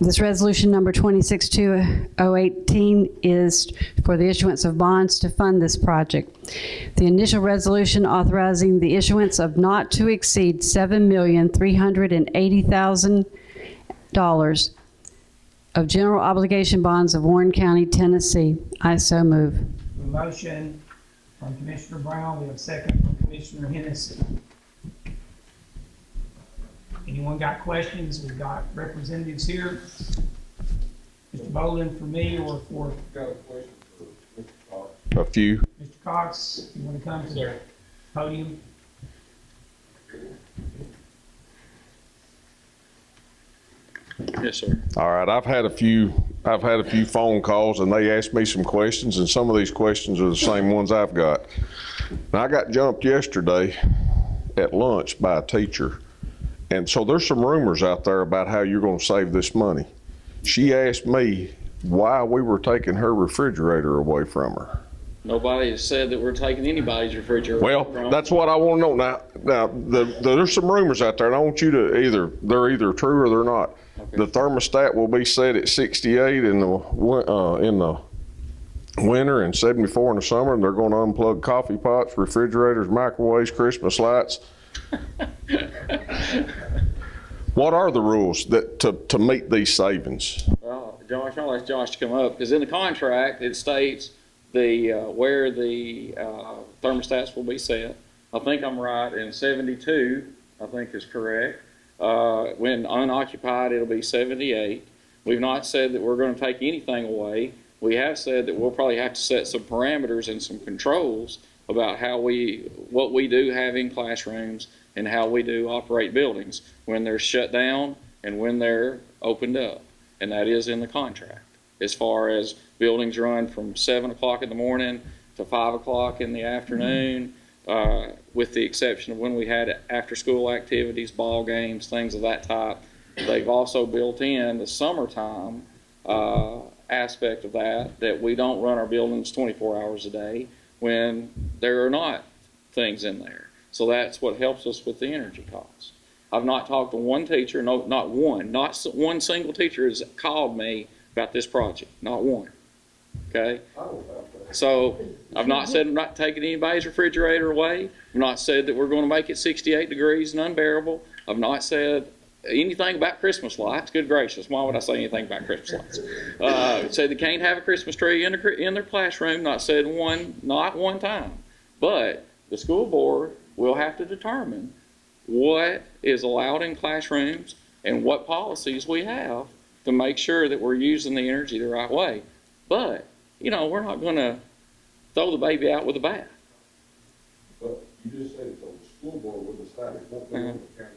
This resolution number 26-2018 is for the issuance of bonds to fund this project. The initial resolution authorizing the issuance of not to exceed $7,380,000 of general obligation bonds of Warren County, Tennessee. I so move.
A motion from Commissioner Brown. We have a second from Commissioner Hennessy. Anyone got questions? We've got representatives here. Mr. Boland for me or for? Got a question for Mr. Cox.
A few.
Mr. Cox, you want to come to the podium?
Yes, sir. All right. I've had a few phone calls, and they asked me some questions, and some of these questions are the same ones I've got. Now, I got jumped yesterday at lunch by a teacher. And so there's some rumors out there about how you're going to save this money. She asked me why we were taking her refrigerator away from her.
Nobody has said that we're taking anybody's refrigerator away from them.
That's what I want to know. Now there's some rumors out there, and I want you to they're either true or they're not. Okay. The thermostat will be set at 68 in the winter and 74 in the summer, and they're going to unplug coffee pots, refrigerators, microwaves, Christmas lights. What are the rules that to meet these savings?
Well, Josh, I'll ask Josh to come up, because in the contract it states where the thermostats will be set. I think I'm right, and 72 I think is correct. When unoccupied, it'll be 78. We've not said that we're going to take anything away. We have said that we'll probably have to set some parameters and some controls about what we do have in classrooms and how we do operate buildings when they're shut down and when they're opened up. And that is in the contract. As far as buildings run from 7 o'clock in the morning to 5 o'clock in the afternoon, with the exception of when we had after-school activities, ball games, things of that type. They've also built in the summertime aspect of that we don't run our buildings 24 hours a day when there are not things in there. So that's what helps us with the energy costs. I've not talked to one teacher, not one single teacher has called me about this project, not one. Okay? So I've not said I'm not taking anybody's refrigerator away. I've not said that we're going to make it 68 degrees and unbearable. I've not said anything about Christmas lights. Good gracious, why would I say anything about Christmas lights? Say they can't have a Christmas tree in their classroom, not said not one time. But the school board will have to determine what is allowed in classrooms and what policies we have to make sure that we're using the energy the right way. But, you know, we're not going to throw the baby out with the bath.
But you just said so the school board will decide, it won't be on the county commission.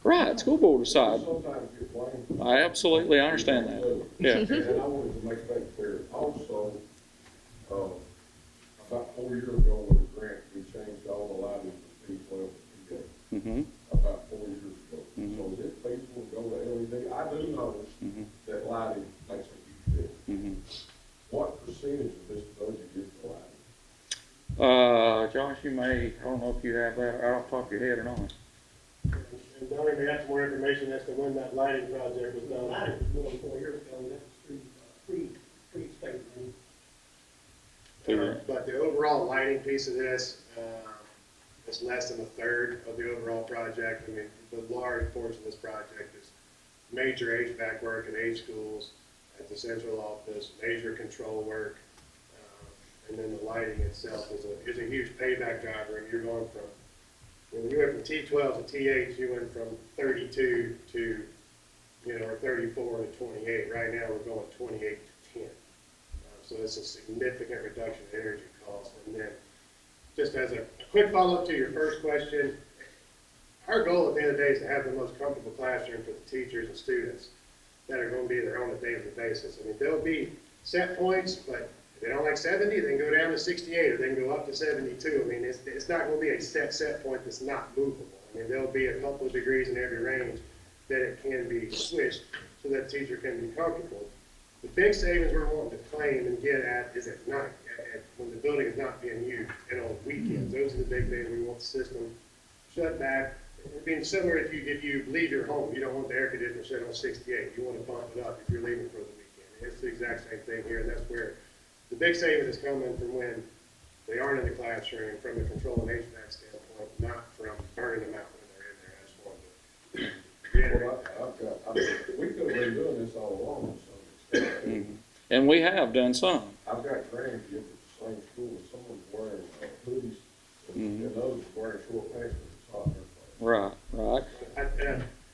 Right, school board decide.
Sometimes get blamed.
I absolutely understand that. Yeah.
And I wanted to make that clear. Also, about 4 years ago with a grant, we changed all the lighting from P12 to PA.
Mm-hmm.
About 4 years ago. So is it feasible to go to LED? I do know that lighting makes a huge difference. What percentage of this budget is the lighting?
Josh, you may, I don't know if you have that out off the top of your head or not.
And Donnie may have some more information as to when that lighting project was done.
Lighting was more than 4 years ago, and that's pretty stable.
But the overall lighting piece of this, is less than a third of the overall project. I mean, the large portion of this project is major HVAC work in 8 schools at the central office, major control work, and then the lighting itself is a huge payback driver. And you're going from, when you went from T12 to T8, you went from 32 to, or 34 to 28. Right now, we're going 28 to 10. So it's a significant reduction in energy costs. And then, just as a quick follow-up to your first question, our goal at the end of the day is to have the most comfortable classroom for the teachers and students that are going to be there on a daily basis. I mean, there'll be set points, but if they don't like 70, they can go down to 68, or they can go up to 72. I mean, it's not going to be a set point that's not movable. I mean, there'll be a couple of degrees in every range that it can be switched so that the teacher can be comfortable. The big savings we're wanting to claim and get at is at night, when the building is not being used, and on weekends. Those are the big things we want the system shut back. It being similar, if you leave your home, you don't want the air conditioner set on 68. You want to bump it up if you're leaving for the weekend. It's the exact same thing here, and that's where the big savings is coming from, when they aren't in the classroom, from the control and HVAC standpoint, not from burning them out when they're in there. I just wanted to
we could have been doing this all along.
And we have done some.
I've got grandkids at the same school, and someone's wearing hoodies, and those wearing short pants because it's hot in their place.
Right.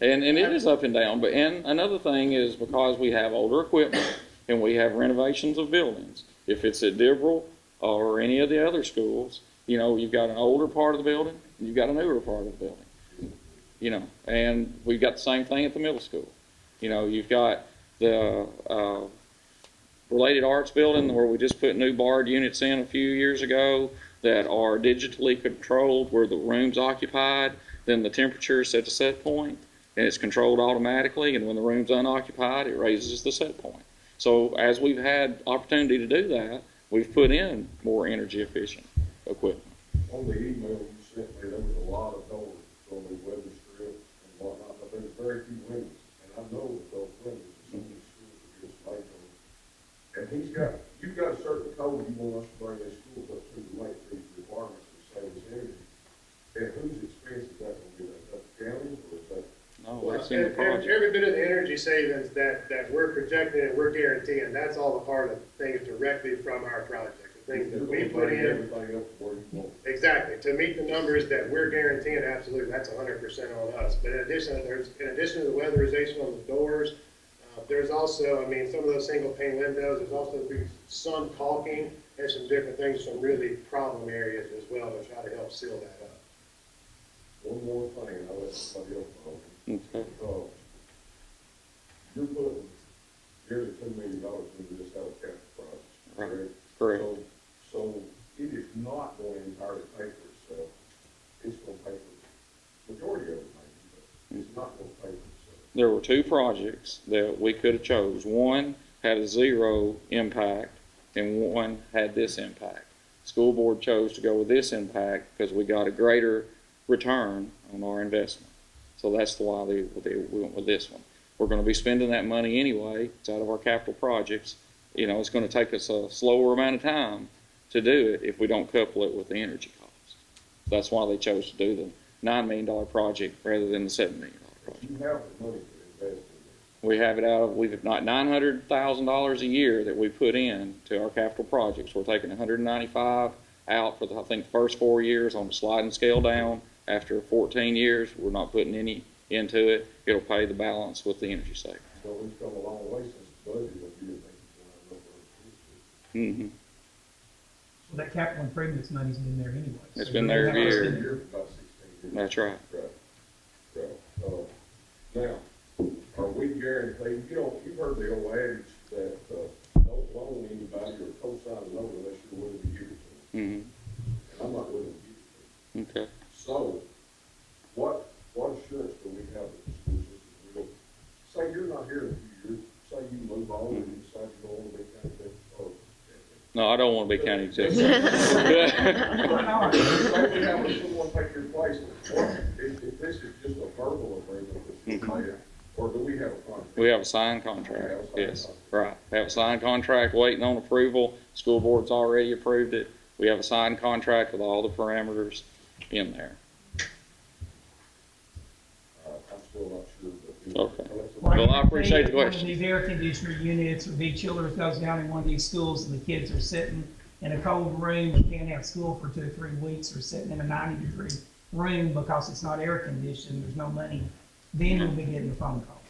And it is up and down. And another thing is, because we have older equipment and we have renovations of buildings, if it's at Dibble or any of the other schools, you've got an older part of the building and you've got a newer part of the building. And we've got the same thing at the middle school. You've got the related arts building where we just put new barred units in a few years ago that are digitally controlled, where the room's occupied, then the temperature is at a set point and it's controlled automatically, and when the room's unoccupied, it raises the set point. So as we've had opportunity to do that, we've put in more energy efficient equipment.
On the email you sent me, there was a lot of doors on the weather strip and whatnot, but there's very few windows. And I know that those windows, some of these schools are just like them. And you've got a certain code you want us to bring these schools up to make these requirements to save this energy. And whose expense is that going to be? Is that the county, or is that?
No, that's in the project.
Every bit of the energy savings that we're projecting and we're guaranteeing, that's all a part of things directly from our project. The things that we put in.
Everything up to where you want.
Exactly. To meet the numbers that we're guaranteeing, absolutely, that's 100% on us. But in addition to the weatherization on the doors, there's also, some of those single pane windows, there's also sun caulking and some different things, some really problem areas as well to try to help seal that up.
One more thing, and I'll let somebody else know.
Okay.
You're putting nearly $10 million into this out of capital projects, correct?
Correct.
So it is not going to entirely pay for itself. It's going to pay for the majority of it, maybe, but it's not going to pay for itself.
There were 2 projects that we could have chose. One had a 0 impact, and one had this impact. School board chose to go with this impact because we got a greater return on our investment. So that's why we went with this one. We're going to be spending that money anyway. It's out of our capital projects. It's going to take us a slower amount of time to do it if we don't couple it with the energy cost. That's why they chose to do the $9 million project rather than the $7 million project. project.
You have the money to invest in
We have it out of, we've not $900,000 a year that we put in to our capital projects. We're taking 195 out for the, I think, first 4 years on the sliding scale down. After 14 years, we're not putting any into it. It'll pay the balance with the energy savings.
So we've come a long way since the budget, if you think it's
Mm-hmm.
Well, that capital improvements money's been there anyway.
It's
So
been
you
there
have
every
to
year.
spend it.
about 16 years.
That's right.
Now, are we guaranteed, you've heard the old adage that, don't loan anybody or co-sign a loan unless you're willing to give it to them.
Mm-hmm.
And I'm not willing to give it to them.
Okay.
So, what assurance do we have that the school system will, say you're not here in a few years, say you move on and you decide you don't want to be county or.
No, I don't want to be county executive.
Say we have someone take your place, if this is just a verbal agreement that's made, or do we have a contract?
We have a signed contract, yes, right. We have a signed contract waiting on approval. School board's already approved it. We have a signed contract with all the parameters in there.
I'm still not sure, but.
Okay. Well, I appreciate the
One of
question.
these air conditioner units or big chillers goes down in one of these schools and the kids are sitting in a cold room and can't have school for 2 or 3 weeks, or sitting in a 90-degree room because it's not air conditioned, there's no money, then you'll be getting a phone call.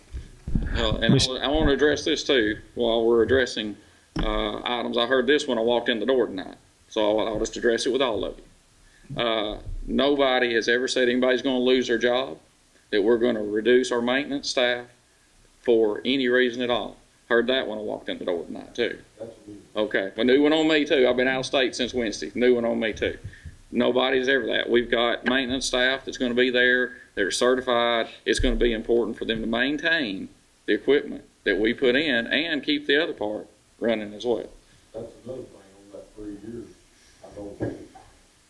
And I want to address this too while we're addressing items. I heard this when I walked in the door tonight, so I'll just address it with all of you. Nobody has ever said anybody's going to lose their job, that we're going to reduce our maintenance staff for any reason at all. Heard that when I walked in the door tonight too. Okay, a new one on me too. I've been out of state since Wednesday. New one on me too. Nobody's ever that. We've got maintenance staff that's going to be there. They're certified. It's going to be important for them to maintain the equipment that we put in and keep the other part running as well.
That's another thing on that 3 years. I don't think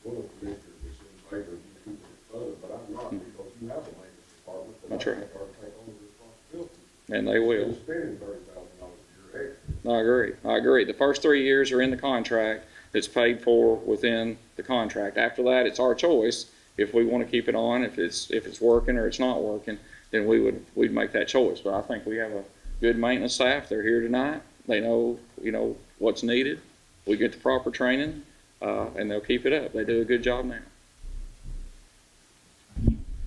one of the commissioners is in favor of you keeping it further, but I'm not, because you have a maintenance department that I
That's right.
think ought to take on the responsibility.
And they will.
Instead of spending $30,000 a year extra.
I agree. The first 3 years are in the contract. It's paid for within the contract. After that, it's our choice if we want to keep it on. If it's working or it's not working, then we'd make that choice. But I think we have a good maintenance staff. They're here tonight. They know what's needed. We get the proper training, and they'll keep it up. They do a good job now.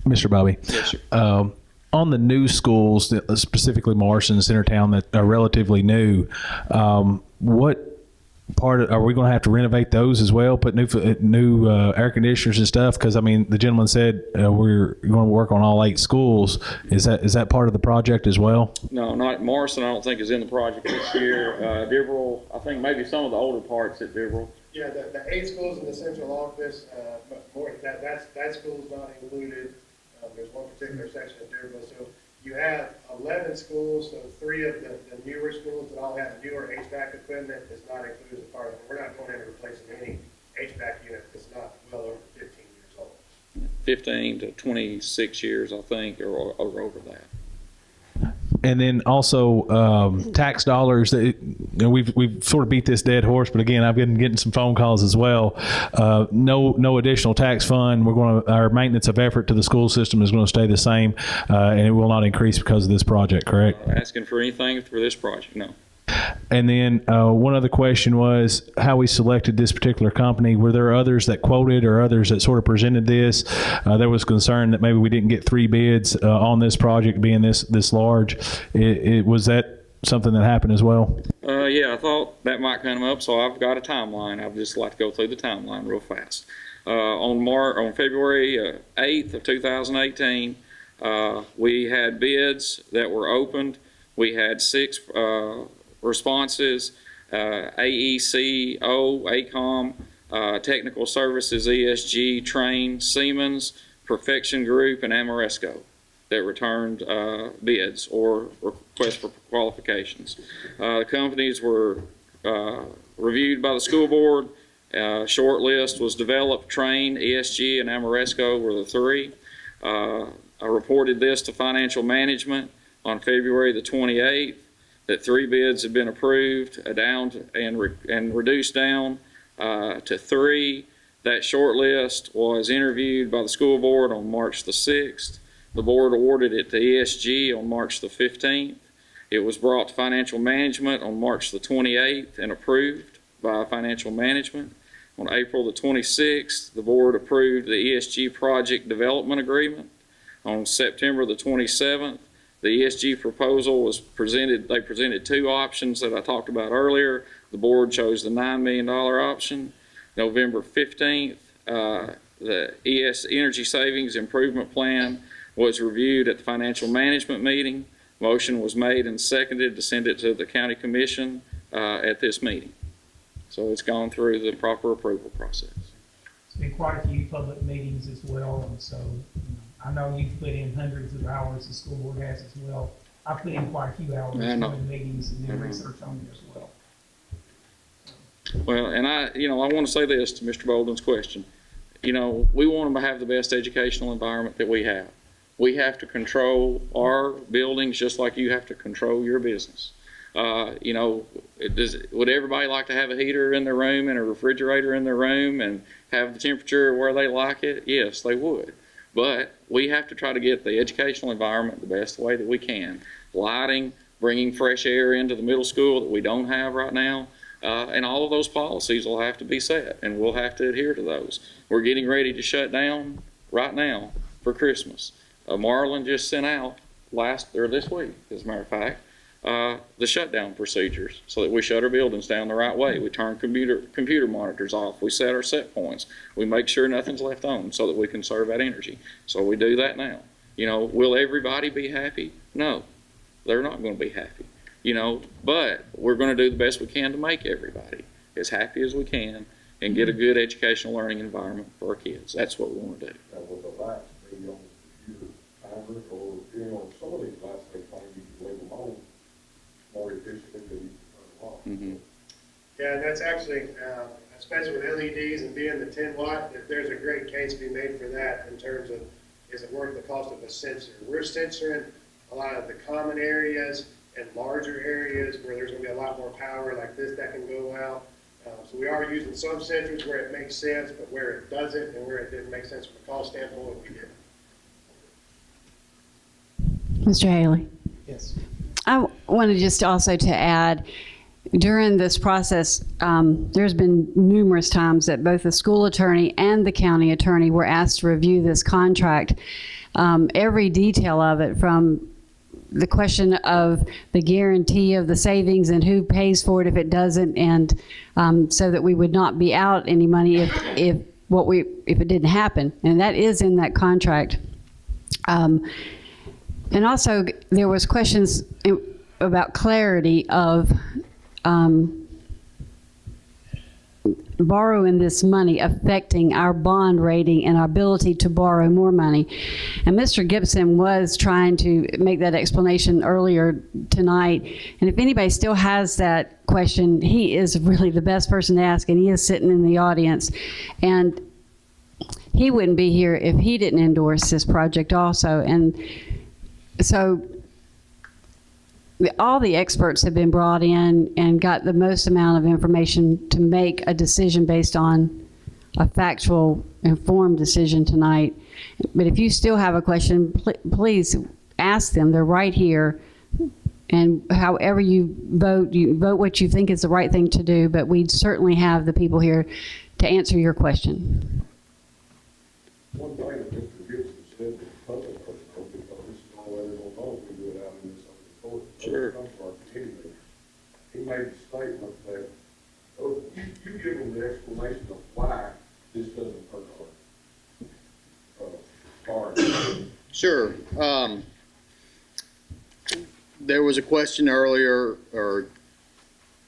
Mr. Bobby.
Yes, sir.
On the new schools, specifically Morrison and Centertown, that are relatively new, what part are we going to have to renovate those as well? Put new air conditioners and stuff? Because I mean, the gentleman said we're going to work on all 8 schools. Is that part of the project as well?
No, not Morrison. I don't think is in the project this year. Diverell, I think maybe some of the older parts at Diverell.
Yeah, the 8 schools in the central office, but more, that school's not included. There's one particular section of Dearville. So you have 11 schools, so 3 of the newer schools that all have newer HVAC equipment is not included as part of it. We're not going in and replacing any HVAC unit that's not well over 15 years old.
15 to 26 years, I think, or over that.
And then also tax dollars. We've sort of beat this dead horse, but again, I've been getting some phone calls as well. No additional tax fund. Our maintenance of effort to the school system is going to stay the same, and it will not increase because of this project. Correct?
Asking for anything for this project? No.
And then one other question was how we selected this particular company. Were there others that quoted or others that sort of presented this? There was concern that maybe we didn't get 3 bids on this project being this large. Was that something that happened as well?
Yeah, I thought that might come up, so I've got a timeline. I'd just like to go through the timeline real fast. On February 8th of 2018, we had bids that were opened. We had 6 responses, AECO, ACOM, Technical Services, ESG, Train, Siemens, Perfection Group, and Amoresco that returned bids or requests for qualifications. The companies were reviewed by the school board. Short list was developed. Train, ESG, and Amoresco were the 3. I reported this to financial management on February the 28th. That 3 bids have been approved, and reduced down to 3. That short list was interviewed by the school board on March the 6th. The board awarded it to ESG on March the 15th. It was brought to financial management on March the 28th and approved by financial management. On April the 26th, the board approved the ESG project development agreement. On September the 27th, the ESG proposal was presented. They presented two options that I talked about earlier. The board chose the $9 million option. November 15th, the Energy Savings Improvement Plan was reviewed at the financial management meeting. Motion was made and seconded to send it to the county commission at this meeting. So it's gone through the proper approval process.
There's been quite a few public meetings as well, and so I know you've put in hundreds of hours, the school board has as well. I've put in quite a few hours in meetings and then research on it as well.
Well, and I want to say this to Mr. Bolden's question. We want them to have the best educational environment that we have. We have to control our buildings just like you have to control your business. Would everybody like to have a heater in their room and a refrigerator in their room and have the temperature where they like it? Yes, they would. But we have to try to get the educational environment the best way that we can. Lighting, bringing fresh air into the middle school that we don't have right now. And all of those policies will have to be set, and we'll have to adhere to those. We're getting ready to shut down right now for Christmas. Marlin just sent out this week, as a matter of fact, the shutdown procedures so that we shut our buildings down the right way. We turn computer monitors off. We set our set points. We make sure nothing's left on so that we can serve that energy. So we do that now. Will everybody be happy? No, they're not going to be happy. But we're going to do the best we can to make everybody as happy as we can and get a good educational learning environment for our kids. That's what we want to do.
Now, will the lights be on the computer timer, or on some of these lights they claim you can leave them on more efficiently than you can turn them off?
Mm-hmm.
Yeah, and that's actually, especially with LEDs and being the 10 watt, there's a great case to be made for that in terms of, is it worth the cost of a sensor? We're censoring a lot of the common areas and larger areas where there's going to be a lot more power like this that can go out. So we are using some sensors where it makes sense, but where it doesn't and where it didn't make sense from a cost standpoint, we did.
Mr. Haley.
Yes.
I wanted just also to add, during this process, there's been numerous times that both the school attorney and the county attorney were asked to review this contract. Every detail of it, from the question of the guarantee of the savings and who pays for it if it doesn't, and so that we would not be out any money if it didn't happen, and that is in that contract. And also there was questions about clarity of borrowing this money affecting our bond rating and our ability to borrow more money. And Mr. Gibson was trying to make that explanation earlier tonight. And if anybody still has that question, he is really the best person to ask, and he is sitting in the audience. And he wouldn't be here if he didn't endorse this project also. And so all the experts have been brought in and got the most amount of information to make a decision based on a factual, informed decision tonight. But if you still have a question, please ask them. They're right here. And however you vote what you think is the right thing to do, but we certainly have the people here to answer your question.
One thing that Mr. Gibson said that the public person knows, because this is the only way they're going to know if we do it out in this open court.
Sure.
He made a statement that, you give him the explanation of why this doesn't hurt our
Sure. There was a question earlier, or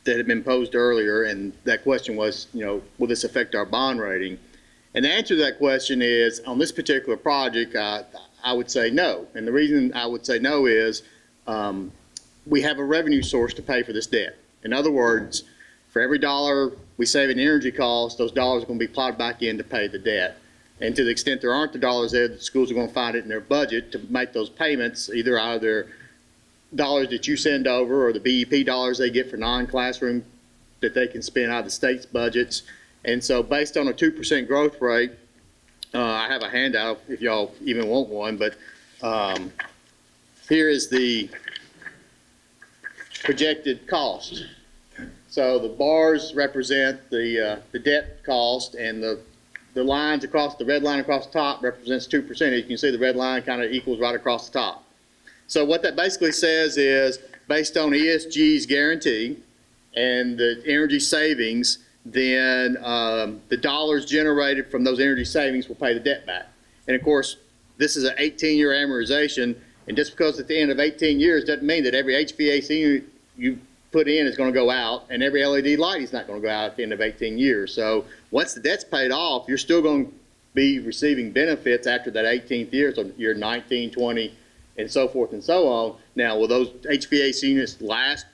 that had been posed earlier, and that question was, will this affect our bond rating? And the answer to that question is, on this particular project, I would say no. And the reason I would say no is we have a revenue source to pay for this debt. In other words, for every dollar we save in energy costs, those dollars are going to be plowed back in to pay the debt. And to the extent there aren't the dollars there, the schools are going to find it in their budget to make those payments, either out of their dollars that you send over or the BEP dollars they get for non-classroom that they can spend out of the state's budgets. And so based on a 2% growth rate, I have a handout if y'all even want one, but here is the projected cost. So the bars represent the debt cost, and the lines across, the red line across the top represents 2%. As you can see, the red line kind of equals right across the top. So what that basically says is, based on ESG's guarantee and the energy savings, then the dollars generated from those energy savings will pay the debt back. And of course, this is an 18-year amortization, and just because at the end of 18 years doesn't mean that every HVAC unit you put in is going to go out, and every LED light is not going to go out at the end of 18 years. So once the debt's paid off, you're still going to be receiving benefits after that 18th year, so year 19, 20, and so forth and so on. Now, will those HVAC units last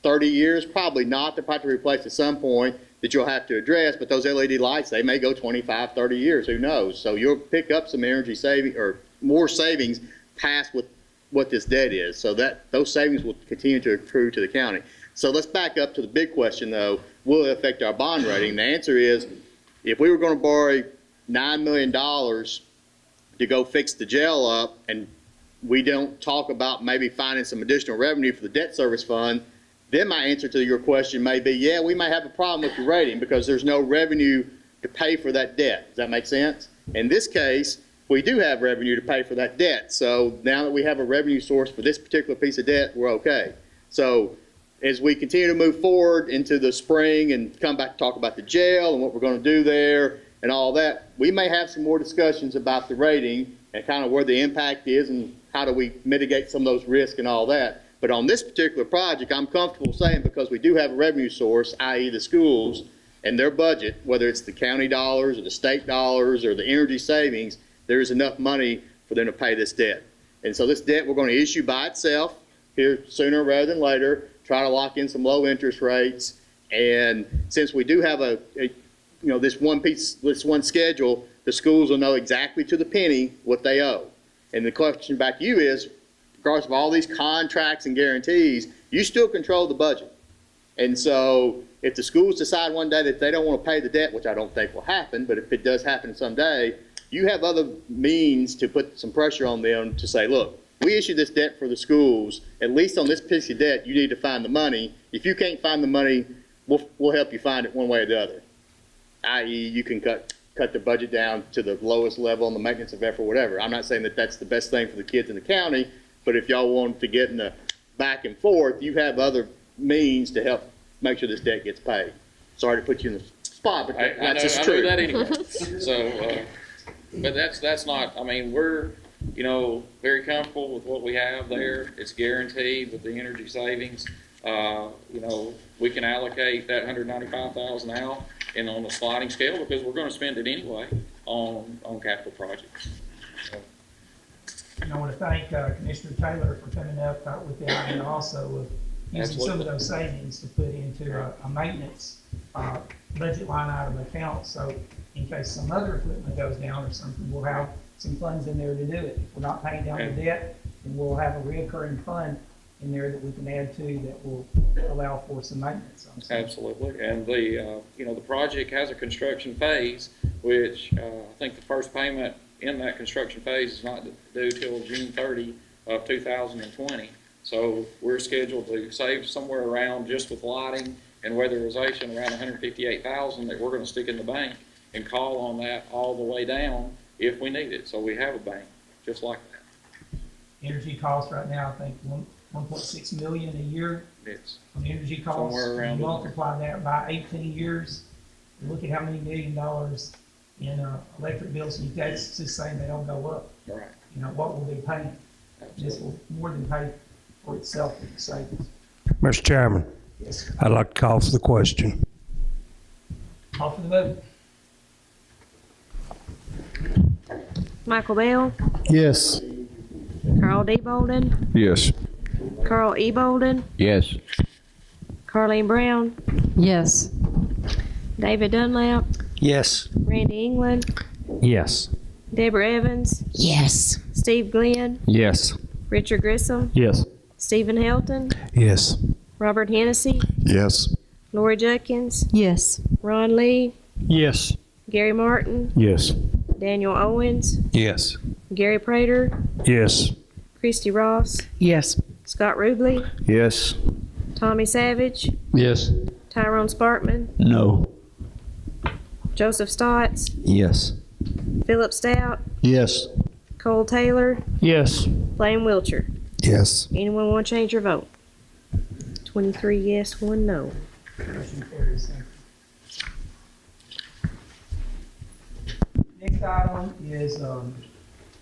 30 years? Probably not. They'll have to replace at some point that you'll have to address, but those LED lights, they may go 25, 30 years, who knows? So you'll pick up some energy saving or more savings past what this debt is. So that those savings will continue to accrue to the county. So let's back up to the big question though, will it affect our bond rating? The answer is, if we were going to borrow $9 million to go fix the jail up, and we don't talk about maybe finding some additional revenue for the debt service fund, then my answer to your question may be, yeah, we may have a problem with the rating because there's no revenue to pay for that debt. Does that make sense? In this case, we do have revenue to pay for that debt. So now that we have a revenue source for this particular piece of debt, we're okay. So as we continue to move forward into the spring and come back to talk about the jail and what we're going to do there and all that, we may have some more discussions about the rating and kind of where the impact is and how do we mitigate some of those risks and all that. But on this particular project, I'm comfortable saying, because we do have a revenue source, i.e. the schools and their budget, whether it's the county dollars or the state dollars or the energy savings, there is enough money for them to pay this debt. And so this debt we're going to issue by itself here sooner rather than later, try to lock in some low interest rates. And since we do have this one schedule, the schools will know exactly to the penny what they owe. And the question back to you is, regardless of all these contracts and guarantees, you still control the budget. And so if the schools decide one day that they don't want to pay the debt, which I don't think will happen, but if it does happen someday, you have other means to put some pressure on them to say, look, we issued this debt for the schools. At least on this piece of debt, you need to find the money. If you can't find the money, we'll help you find it one way or the other. I.e., you can cut the budget down to the lowest level on the maintenance of effort, whatever. I'm not saying that that's the best thing for the kids in the county, but if y'all want to get in the back and forth, you have other means to help make sure this debt gets paid. Sorry to put you in the spot, but that's just true.
I know that anyway. So, but that's not, I mean, we're, very comfortable with what we have there. It's guaranteed with the energy savings. We can allocate that $195,000 out and on a sliding scale because we're going to spend it anyway on capital projects.
And I want to thank Commissioner Taylor for coming up with the idea also of using some of those savings to put into a maintenance budget line item account. So in case some other equipment goes down or something, we'll have some funds in there to do it. If we're not paying down the debt, then we'll have a reoccurring fund in there that we can add to that will allow for some maintenance.
Absolutely. And the project has a construction phase, which I think the first payment in that construction phase is not due till June 30 of 2020. So we're scheduled to save somewhere around, just with lighting and weatherization, around $158,000 that we're going to stick in the bank and call on that all the way down if we need it. So we have a bank just like that.
Energy costs right now, I think 1.6 million a year on energy costs. Somewhere around you multiply that by 18 years, look at how many $1 million in electric bills, and that's just saying they don't go up.
Right.
What will they pay? This will more than pay for itself with the savings.
Mr. Chairman,
yes,
I'd like to call for the question.
Call for the vote.
Michael Bell,
Yes.
Carl D. Bolden,
Yes.
Carl E. Bolden,
Yes.
Carleen Brown,
Yes.
David Dunlap,
Yes.
Randy England,
Yes.
Deborah Evans,
Yes.
Steve Glenn,
Yes.
Richard Grissom,
Yes.
Stephen Helton,
Yes.
Robert Hennessy,
Yes.
Lori Judkins,
Yes.
Ron Lee,
Yes.
Gary Martin,
Yes.
Daniel Owens,
Yes.
Gary Prater,
Yes.
Christy Ross,
Yes.
Scott Ruble,
Yes.
Tommy Savage,
Yes.
Tyrone Sparkman,
No.
Joseph Stotts,
Yes.
Philip Stout,
Yes.
Cole Taylor,
Yes.
Blaine Wiltshire.
Yes.
Anyone want to change your vote? 23 yes, 1 no.
Motion carries. Thank you. Next item is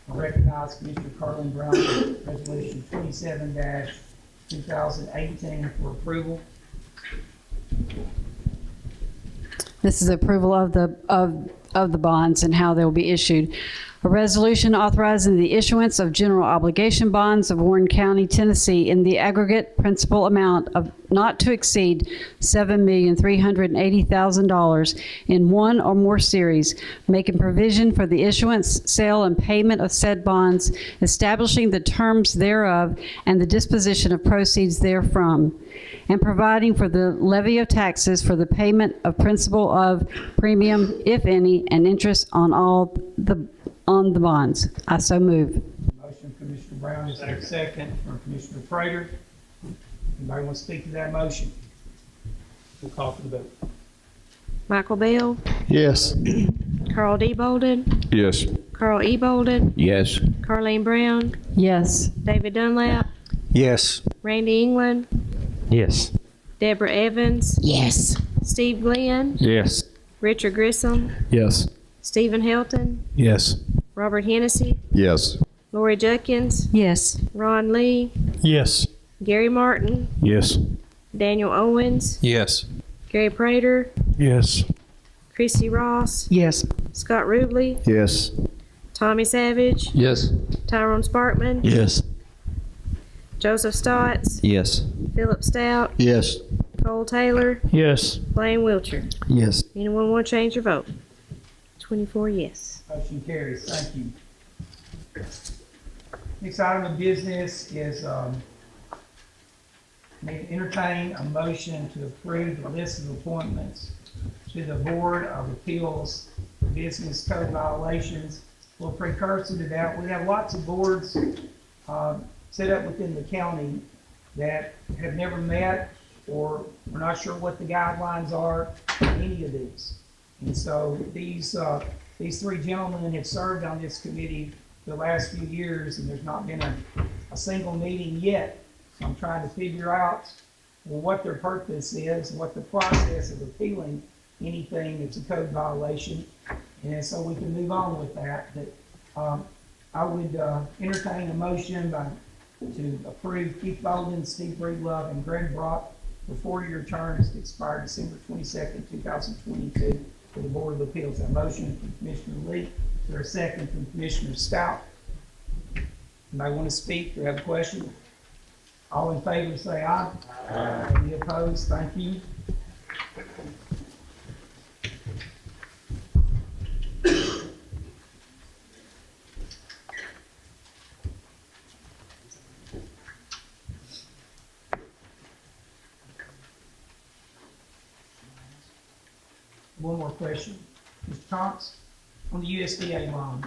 recognize Commissioner Carlin Brown, Resolution 27-2018 for approval.
This is approval of the bonds and how they will be issued. A resolution authorizing the issuance of general obligation bonds of Warren County, Tennessee in the aggregate principal amount of not to exceed $7,380,000 in one or more series, making provision for the issuance, sale, and payment of said bonds, establishing the terms thereof and the disposition of proceeds therefrom, and providing for the levy of taxes for the payment of principal of premium, if any, and interest on the bonds. I so move.
Motion, Commissioner Brown, is there a second from Commissioner Prater? Anybody want to speak to that motion? We'll call for the vote.
Michael Bell,
Yes.
Carl D. Bolden,
Yes.
Carl E. Bolden,
Yes.
Carleen Brown,
Yes.
David Dunlap,
Yes.
Randy England,
Yes.
Deborah Evans,
Yes.
Steve Glenn,
Yes.
Richard Grissom,
Yes.
Stephen Helton,
Yes.
Robert Hennessy,
Yes.
Lori Judkins,
Yes.
Ron Lee,
Yes.
Gary Martin,
Yes.
Daniel Owens,
Yes.
Gary Prater,
Yes.
Christy Ross,
Yes.
Scott Ruble,
Yes.
Tommy Savage,
Yes.
Tyrone Sparkman,
Yes.
Joseph Stotts,
Yes.
Philip Stout,
Yes.
Cole Taylor,
Yes.
Blaine Wiltshire.
Yes.
Anyone want to change your vote? 24 yes.
Motion carries. Thank you. Next item of business is entertain a motion to approve the list of appointments to the Board of Appeals for Business Code Violations. Well, precursor to that, we have lots of boards set up within the county that have never met, or we're not sure what the guidelines are for any of these. And so these three gentlemen have served on this committee for the last few years, and there's not been a single meeting yet. So I'm trying to figure out, well, what their purpose is, what the process of appealing anything that's a code violation, and so we can move on with that. But I would entertain a motion to approve Keith Bolden, Steve Breedlove, and Greg Brock for 4-year terms to expire December 22nd, 2022 for the Board of Appeals. A motion from Commissioner Lee. Is there a second from Commissioner Stout? Anybody want to speak or have a question? All in favor say aye. Aye. Any opposed? Thank you. One more question. Mr. Cox, on the USDA loan,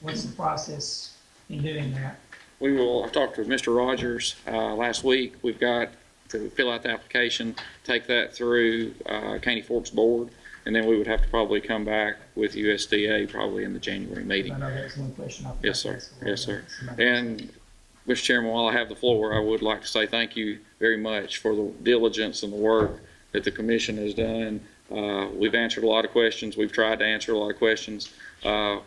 what's the process in doing that?
I talked with Mr. Rogers last week. We've got to fill out the application, take that through Caney Forks Board, and then we would have to probably come back with USDA probably in the January meeting.
I know that's one question.
Yes, sir. Yes, sir. And Mr. Chairman, while I have the floor, I would like to say thank you very much for the diligence and the work that the commission has done. We've answered a lot of questions. We've tried to answer a lot of questions. I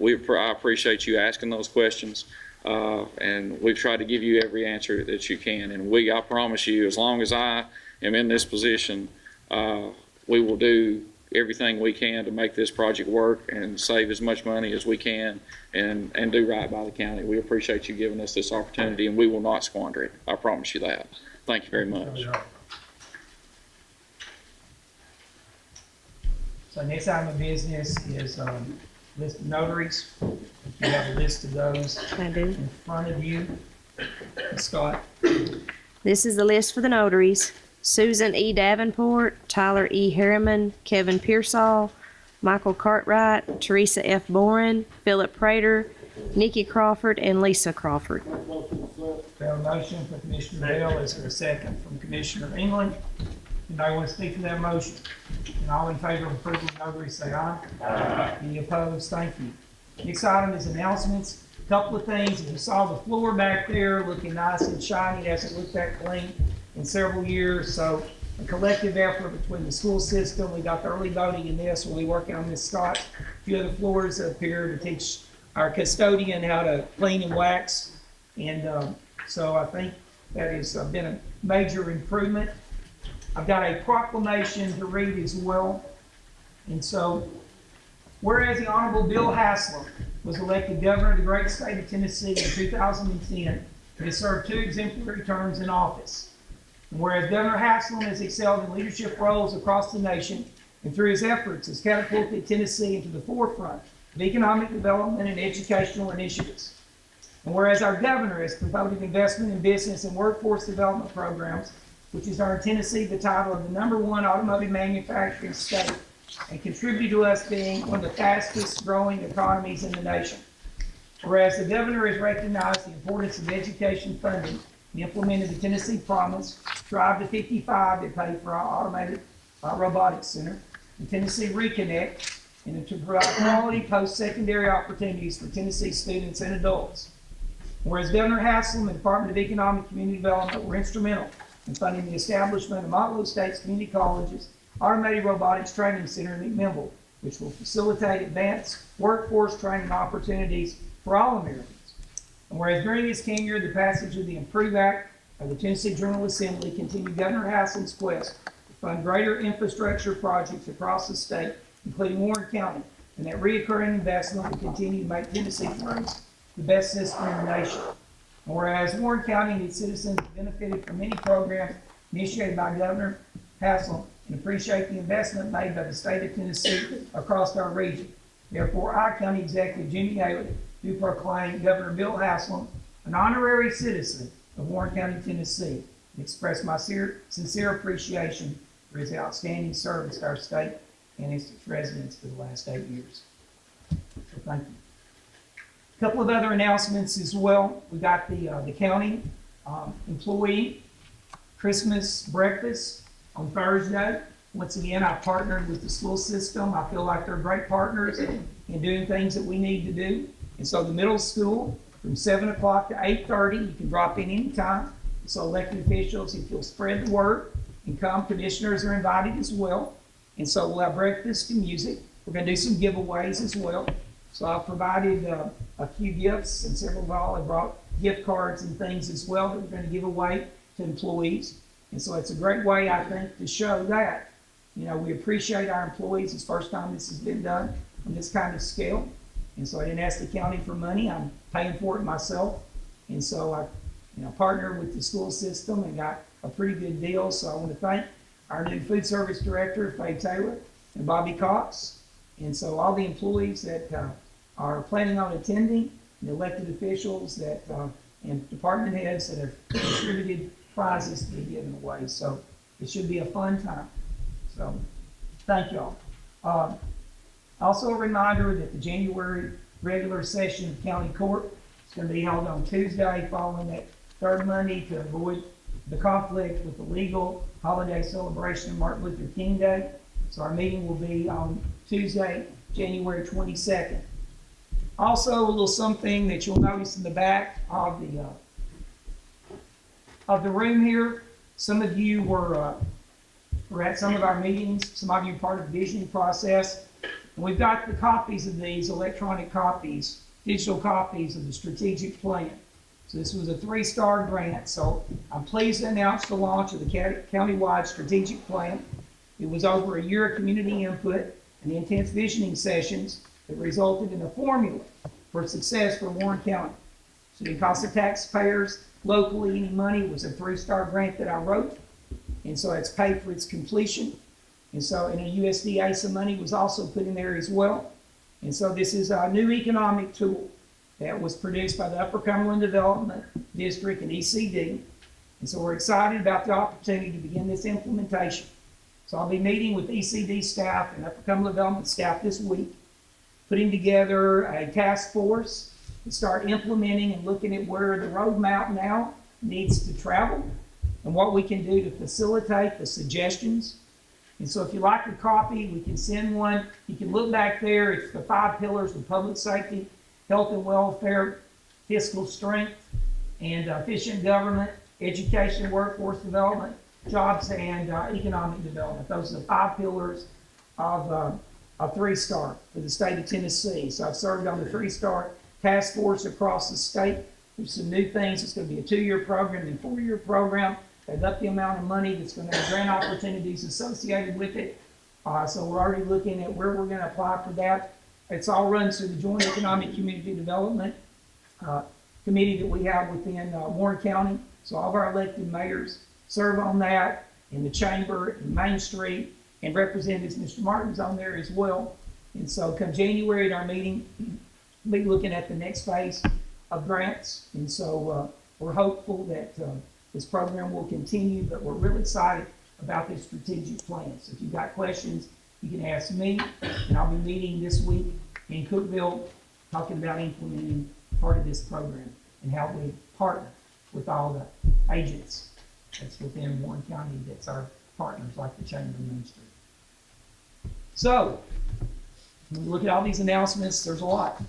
appreciate you asking those questions. And we've tried to give you every answer that you can. And I promise you, as long as I am in this position, we will do everything we can to make this project work and save as much money as we can and do right by the county. We appreciate you giving us this opportunity, and we will not squander it. I promise you that. Thank you very much.
So next item of business is list of notaries. You have a list of those
I do.
in front of you. Scott.
This is the list for the notaries. Susan E. Davenport, Tyler E. Harriman, Kevin Pearsall, Michael Cartwright, Teresa F. Boren, Philip Prater, Nikki Crawford, and Lisa Crawford.
We have a motion for Commissioner Bell. Is there a second from Commissioner England? Anybody want to speak to that motion? And all in favor of approval of notary, say aye. Aye. Any opposed? Thank you. Next item is announcements. A couple of things. You saw the floor back there looking nice and shiny. It hasn't looked that clean in several years. So a collective effort between the school system. We got the early voting in this. We'll be working on this Scott. A few other floors up here to teach our custodian how to clean and wax. And so I think that has been a major improvement. I've got a proclamation to read as well. And so, whereas the Honorable Bill Haslam was elected governor of the great state of Tennessee in 2010, and has served 2 exemplary terms in office. And whereas Governor Haslam has excelled in leadership roles across the nation, and through his efforts has catapulted Tennessee into the forefront of economic development and educational initiatives. And whereas our governor has promoted investment in business and workforce development programs, which has earned Tennessee the title of the #1 automotive manufacturing state and contributed to us being one of the fastest growing economies in the nation. Whereas the governor has recognized the importance of education funding and implemented the Tennessee Promise, Drive to 55 that paid for our automated robotics center, the Tennessee Reconnect, and to provide quality post-secondary opportunities for Tennessee students and adults. Whereas Governor Haslam and the Department of Economic and Community Development were instrumental in funding the establishment of Motlow State's Community College's Automated Robotics Training Center in McMinnville, which will facilitate advanced workforce training opportunities for all Americans. And whereas during his tenure, the passage of the Improve Act of the Tennessee General Assembly continued Governor Haslam's quest to fund greater infrastructure projects across the state, including Warren County, and that recurring investment will continue to make Tennessee roads the best system in the nation. And whereas Warren County and its citizens have benefited from many programs initiated by Governor Haslam and appreciate the investment made by the state of Tennessee across our region. Therefore, I, County Executive Jimmy Haley, do proclaim Governor Bill Haslam an honorary citizen of Warren County, Tennessee, and express my sincere appreciation for his outstanding service to our state and its residents for the last 8 years. So thank you. A couple of other announcements as well. We got the county employee Christmas breakfast on Thursday. Once again, I partnered with the school system. I feel like they're great partners in doing things that we need to do. And so the middle school from 7 o'clock to 8:30, you can drop in anytime. So elected officials, if you'll spread the word and come, commissioners are invited as well. And so we'll have breakfast and music. We're going to do some giveaways as well. So I've provided a few gifts, and several of y'all have brought gift cards and things as well that we're going to give away to employees. And so it's a great way, I think, to show that, you know, we appreciate our employees. It's the first time this has been done on this kind of scale. And so I didn't ask the county for money. I'm paying for it myself. And so I, partnered with the school system and got a pretty good deal. So I want to thank our new food service director, Faye Taylor, and Bobby Cox. And so all the employees that are planning on attending, the elected officials that and department heads that have distributed prizes to be given away. So it should be a fun time. So thank y'all. Also a reminder that the January regular session of county court is going to be held on Tuesday following that third Monday to avoid the conflict with the legal holiday celebration of Martin Luther King Day. So our meeting will be on Tuesday, January 22nd. Also, a little something that you'll notice in the back of the room here. Some of you were at some of our meetings. Some of you are part of the visioning process. And we've got the copies of these, electronic copies, digital copies of the strategic plan. So this was a 3-star grant. So I'm pleased to announce the launch of the countywide strategic plan. It was over a year of community input and the intense visioning sessions that resulted in a formula for success for Warren County. So it didn't cost the taxpayers locally any money. It was a 3-star grant that I wrote. And so it's paid for its completion. And so, and a USDA some money was also put in there as well. And so this is a new economic tool that was produced by the Upper Cumberland Development District and ECD. And so we're excited about the opportunity to begin this implementation. So I'll be meeting with ECD staff and Upper Cumberland Development staff this week, putting together a task force to start implementing and looking at where the road map now needs to travel and what we can do to facilitate the suggestions. And so if you like a copy, we can send one. You can look back there. It's the 5 pillars of public safety, health and welfare, fiscal strength, and efficient government, education, workforce development, jobs, and economic development. Those are the 5 pillars of a 3-star for the state of Tennessee. So I've served on the 3-star task force across the state. There's some new things. It's going to be a 2-year program and 4-year program. They've upped the amount of money that's going to have grant opportunities associated with it. So we're already looking at where we're going to apply for that. It's all run through the Joint Economic Community Development Committee that we have within Warren County. So all of our elected mayors serve on that, in the chamber, in Main Street, and representatives, Mr. Martin's on there as well. And so come January at our meeting, we'll be looking at the next phase of grants. And so we're hopeful that this program will continue, but we're really excited about this strategic plan. So if you've got questions, you can ask me, and I'll be meeting this week in Cookeville, talking about implementing part of this program and how we partner with all the agents that's within Warren County that's our partners, like the Chamber of Main Street. So, when we look at all these announcements, there's a lot.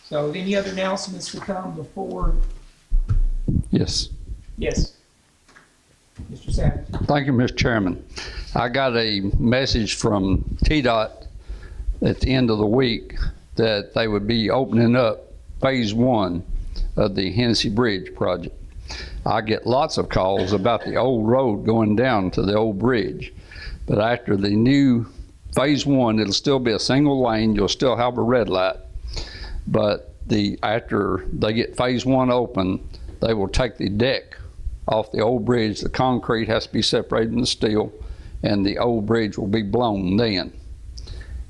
So, any other announcements to come before?
Yes.
Yes. Mr. Savage.
Thank you, Mr. Chairman. I got a message from TDOT at the end of the week that they would be opening up phase 1 of the Hennessy Bridge project. I get lots of calls about the old road going down to the old bridge, but after the new phase 1, it'll still be a single lane. You'll still have a red light, but after they get phase 1 open, they will take the deck off the old bridge. The concrete has to be separated from the steel, and the old bridge will be blown then.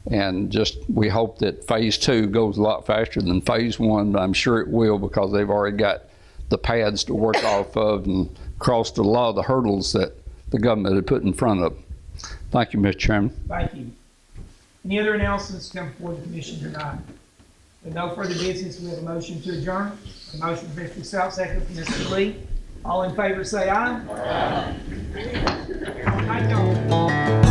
And we hope that phase 2 goes a lot faster than phase 1, but I'm sure it will, because they've already got the pads to work off of and crossed a lot of the hurdles that the government had put in front of them. Thank you, Mr. Chairman.
Thank you. Any other announcements come before the commission tonight? With no further business, we have a motion to adjourn. A motion from Mr. South, second from Mr. Lee. All in favor say aye. Aye. Thank you.